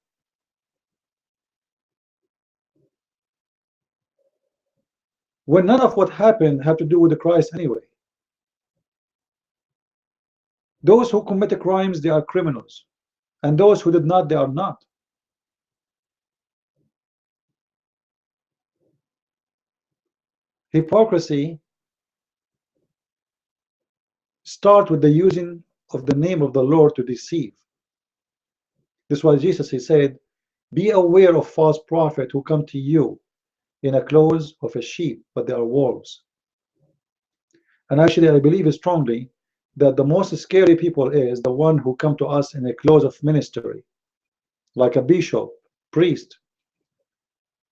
When none of what happened had to do with the Christ anyway. Those who commit crimes, they are criminals, and those who did not, they are not. Hypocrisy starts with the using of the name of the Lord to deceive. This is why Jesus, he said, be aware of false prophets who come to you in a clothes of a sheep, but they are wolves. And actually, I believe strongly that the most scary people is the one who come to us in a close of ministry, like a bishop, priest,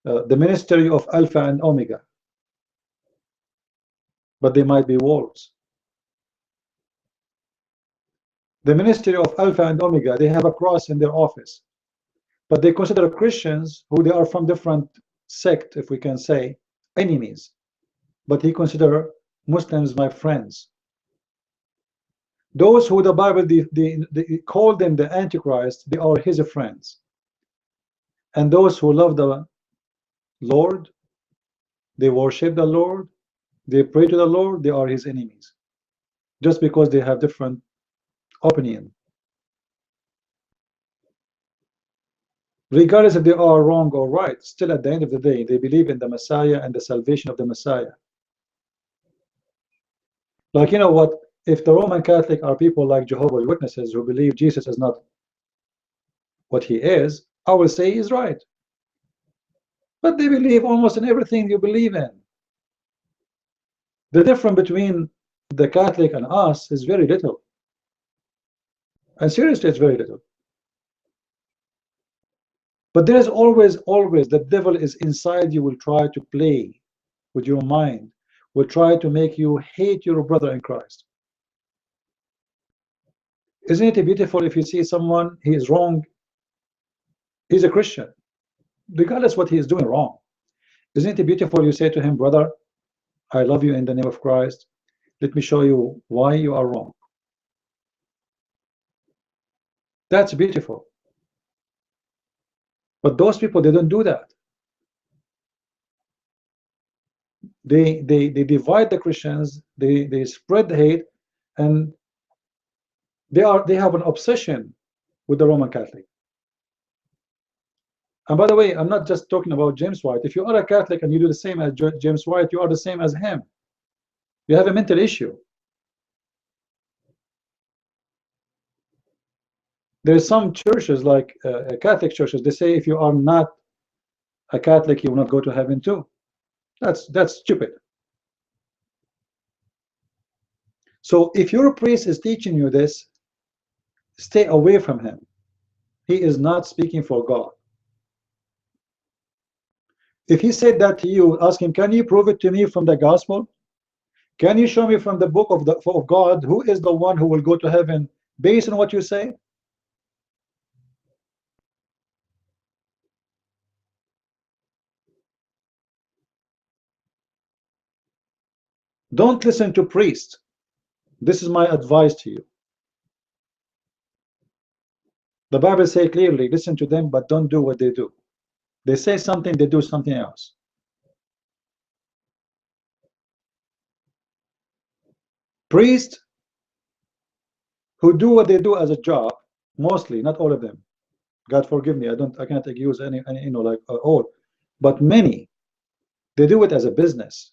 the ministry of Alpha and Omega, but they might be wolves. The ministry of Alpha and Omega, they have a cross in their office, but they consider Christians, who they are from different sect, if we can say, enemies. But he consider Muslims my friends. Those who the Bible they call them the Antichrist, they are his friends. And those who love the Lord, they worship the Lord, they pray to the Lord, they are his enemies, just because they have different opinion. Regardless if they are wrong or right, still at the end of the day, they believe in the Messiah and the salvation of the Messiah. Like, you know what, if the Roman Catholic are people like Jehovah's Witnesses who believe Jesus is not what he is, I will say he's right. But they believe almost in everything you believe in. The difference between the Catholic and us is very little. And seriously, it's very little. But there is always the devil is inside you, will try to play with your mind, will try to make you hate your brother in Christ. Isn't it beautiful if you see someone, he is wrong, he's a Christian, regardless what he is doing wrong. Isn't it beautiful you say to him, brother, I love you in the name of Christ, let me show you why you are wrong. That's beautiful. But those people, they don't do that. They divide the Christians, they spread hate, and they have an obsession with the Roman Catholic. And by the way, I'm not just talking about James White. If you are a Catholic and you do the same as James White, you are the same as him. You have a mental issue. There's some churches, like Catholic churches, they say if you are not a Catholic, you will not go to heaven too. That's stupid. So if your priest is teaching you this, stay away from him. He is not speaking for God. If he said that to you, ask him, can you prove it to me from the gospel? Can you show me from the book of God who is the one who will go to heaven based on what you say? Don't listen to priests. This is my advice to you. The Bible says clearly, listen to them, but don't do what they do. They say something, they do something else. Priests who do what they do as a job, mostly, not all of them. God forgive me, I cannot accuse any you know, like all, but many, they do it as a business.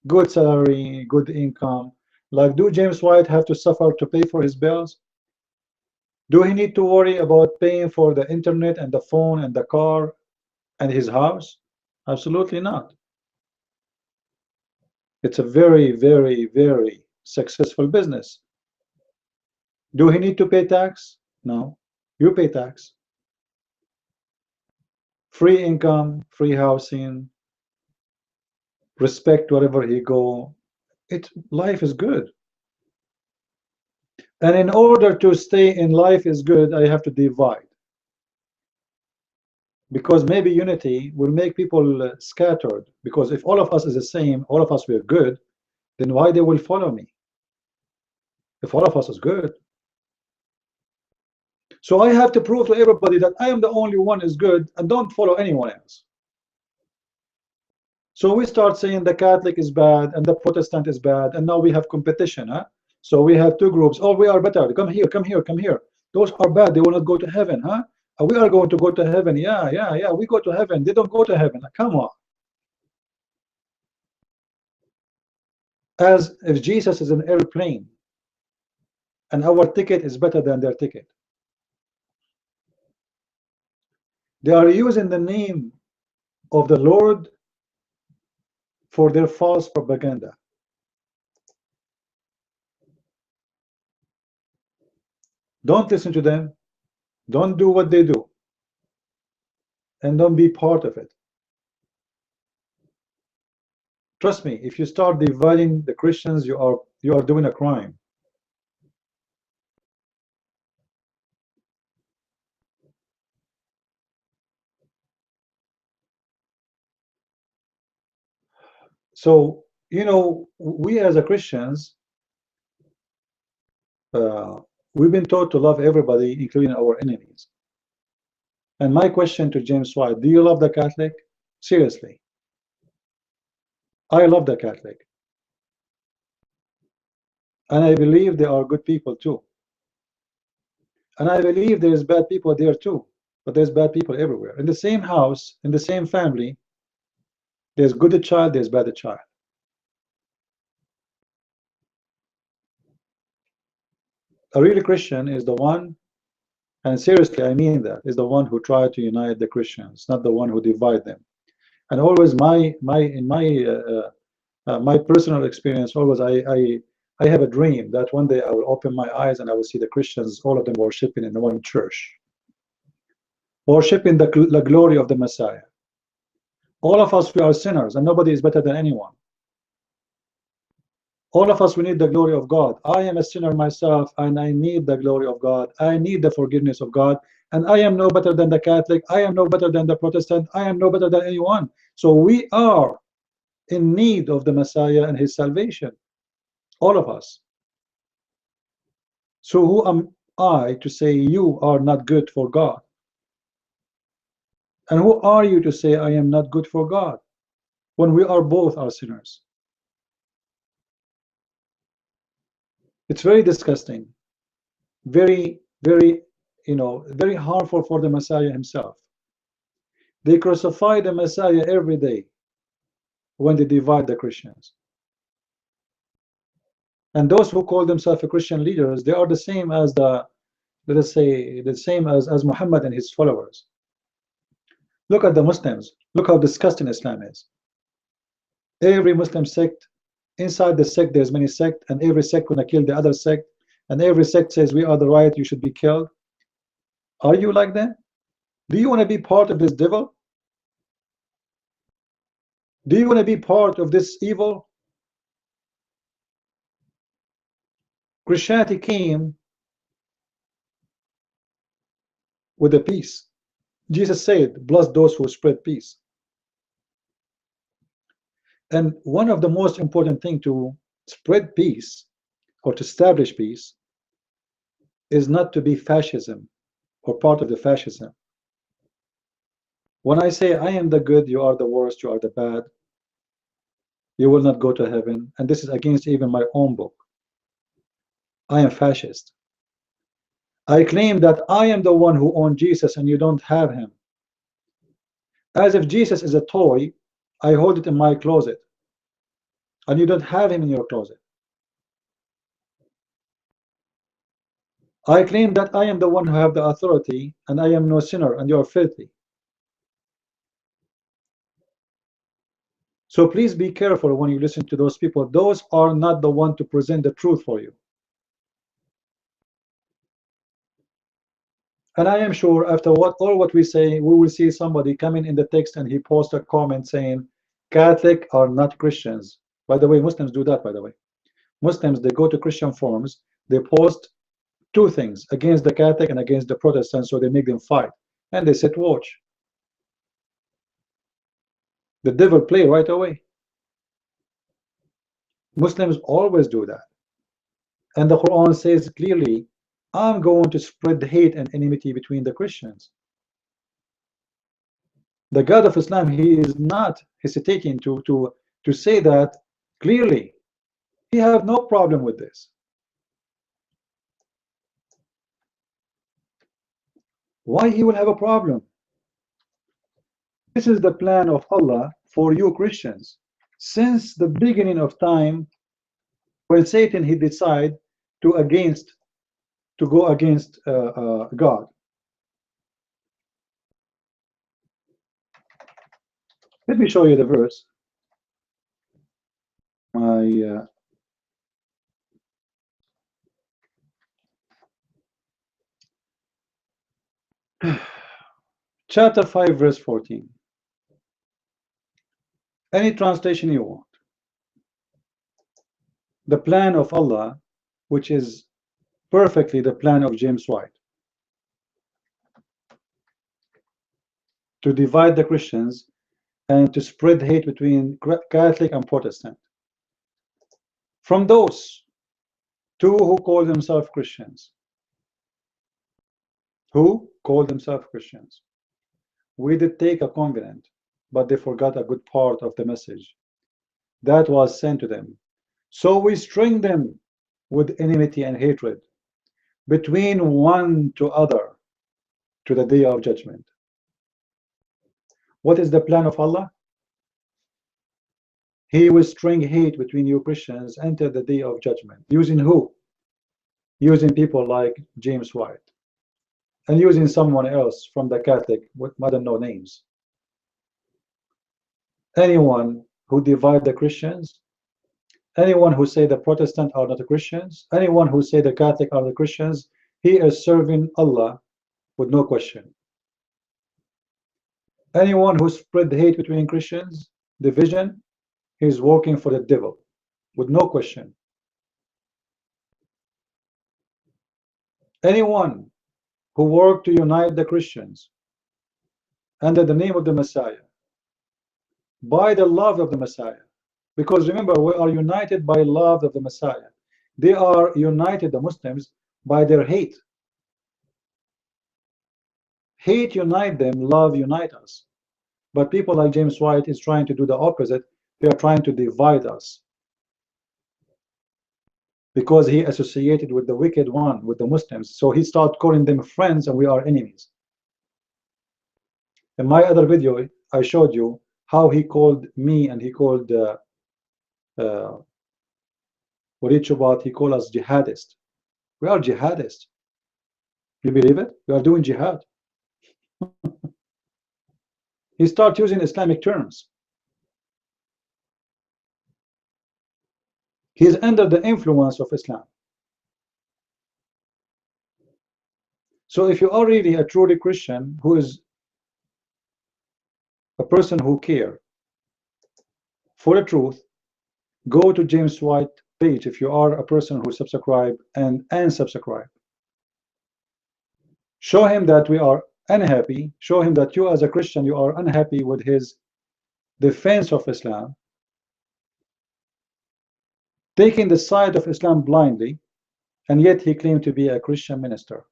Good salary, good income. Like, do James White have to suffer to pay for his bills? Do he need to worry about paying for the internet and the phone and the car and his house? Absolutely not. It's a very, very, very successful business. Do he need to pay tax? No. You pay tax. Free income, free housing, respect wherever he go. Life is good. And in order to stay in life is good, I have to divide. Because maybe unity will make people scattered. Because if all of us is the same, all of us were good, then why they will follow me? If all of us is good. So I have to prove to everybody that I am the only one is good and don't follow anyone else. So we start saying the Catholic is bad and the Protestant is bad, and now we have competition, huh? So we have two groups. Oh, we are better. Come here, come here, come here. Those are bad. They will not go to heaven, huh? We are going to go to heaven. Yeah. We go to heaven. They don't go to heaven. Come on. As if Jesus is an airplane and our ticket is better than their ticket. They are using the name of the Lord for their false propaganda. Don't listen to them. Don't do what they do. And don't be part of it. Trust me, if you start dividing the Christians, you are doing a crime. So, you know, we as a Christians, we've been taught to love everybody, including our enemies. And my question to James White, do you love the Catholic? Seriously. I love the Catholic. And I believe they are good people too. And I believe there's bad people there too. But there's bad people everywhere. In the same house, in the same family, there's good child, there's bad child. A real Christian is the one, and seriously, I mean that, is the one who tried to unite the Christians, not the one who divide them. And always my personal experience, always I have a dream that one day I will open my eyes and I will see the Christians, all of them worshiping in the one church, worshiping the glory of the Messiah. All of us, we are sinners, and nobody is better than anyone. All of us, we need the glory of God. I am a sinner myself, and I need the glory of God. I need the forgiveness of God. And I am no better than the Catholic. I am no better than the Protestant. I am no better than anyone. So we are in need of the Messiah and his salvation. All of us. So who am I to say you are not good for God? And who are you to say I am not good for God when we are both are sinners? It's very disgusting, very, very, very harmful for the Messiah himself. They crucify the Messiah every day when they divide the Christians. And those who call themselves Christian leaders, they are the same as let us say, the same as Muhammad and his followers. Look at the Muslims. Look how disgusting Islam is. Every Muslim sect, inside the sect there's many sects, and every sect gonna kill the other sect, and every sect says we are the right, you should be killed. Are you like that? Do you want to be part of this devil? Do you want to be part of this evil? Christianity came with a peace. Jesus said, bless those who spread peace. And one of the most important things to spread peace or to establish peace is not to be fascism or part of the fascism. When I say I am the good, you are the worst, you are the bad, you will not go to heaven, and this is against even my own book, I am fascist. I claim that I am the one who owns Jesus and you don't have him. As if Jesus is a toy, I hold it in my closet and you don't have him in your closet. I claim that I am the one who have the authority and I am no sinner and you are filthy. So please be careful when you listen to those people. Those are not the one to present the truth for you. And I am sure after all what we say, we will see somebody coming in the text and he posts a comment saying, Catholic are not Christians. By the way, Muslims do that, by the way. Muslims, they go to Christian forums, they post two things, against the Catholic and against the Protestants, so they make them fight. And they sit watch. The devil play right away. Muslims always do that. And the Quran says clearly, I'm going to spread hate and enmity between the Christians. The God of Islam, he is not hesitating to say that clearly. He have no problem with this. Why he will have a problem? This is the plan of Allah for you Christians. Since the beginning of time, when Satan he decide to go against God. Let me show you the verse. Chapter 5, verse 14. Any translation you want. The plan of Allah, which is perfectly the plan of James White, to divide the Christians and to spread hate between Catholic and Protestant. From those two who call themselves Christians, we did take a covenant, but they forgot a good part of the message that was sent to them. So we string them with enmity and hatred between one to other to the day of judgment. What is the plan of Allah? He will string hate between you Christians until the day of judgment. Using who? Using people like James White, and using someone else from the Catholic with I don't know names. Anyone who divide the Christians, anyone who say the Protestant are not the Christians, anyone who say the Catholic are the Christians, he is serving Allah with no question. Anyone who spread hate between Christians, division, he is working for the devil with no question. Anyone who worked to unite the Christians under the name of the Messiah, by the love of the Messiah, because remember, we are united by love of the Messiah. They are united, the Muslims, by their hate. Hate unite them, love unite us. But people like James White is trying to do the opposite. They are trying to divide us, because he associated with the wicked one, with the Muslims. So he started calling them friends and we are enemies. In my other video, I showed you how he called me and he called Walid Shobat, he called us jihadists. We are jihadists. You believe it? We are doing jihad. He started using Islamic terms. He is under the influence of Islam. So if you are really a truly Christian, who is a person who cares for the truth, go to James White page if you are a person who subscribe and unsubscribe. Show him that we are unhappy. Show him that you as a Christian, you are unhappy with his defense of Islam, taking the side of Islam blindly, and yet he claimed to be a Christian minister.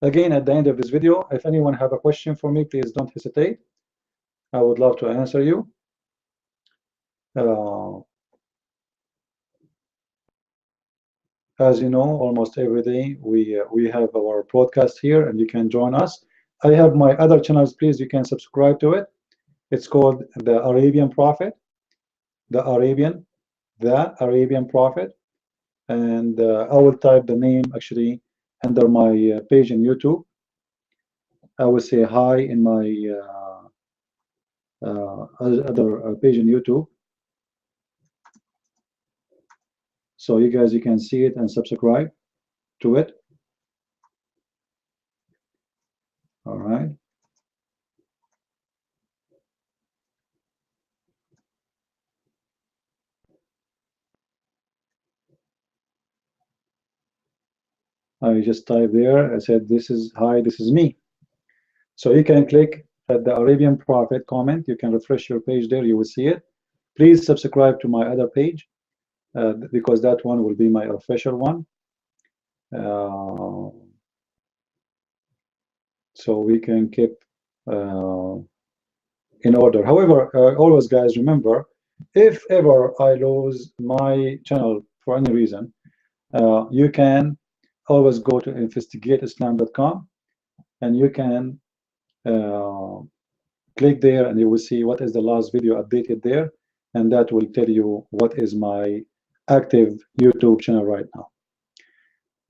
Again, at the end of this video, if anyone have a question for me, please don't hesitate. I would love to answer you. As you know, almost every day we have our broadcast here, and you can join us. I have my other channels. Please, you can subscribe to it. It's called the Arabian Prophet, the Arabian Prophet, and I will type the name actually under my page in YouTube. I will say hi in my other page in YouTube, so you guys, you can see it and subscribe to it. All right. I just typed there. I said, this is hi, this is me. So you can click at the Arabian Prophet comment. You can refresh your page there. You will see it. Please subscribe to my other page because that one will be my official one. So we can keep in order. However, always, guys, remember, if ever I lose my channel for any reason, you can always go to investigateislam.com and you can click there and you will see what is the last video updated there, and that will tell you what is my active YouTube channel right now.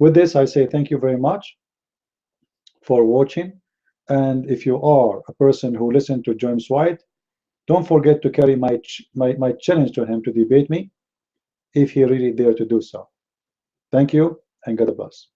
With this, I say thank you very much for watching, and if you are a person who listened to James White, don't forget to carry my challenge to him to debate me if he really dare to do so. Thank you and God bless.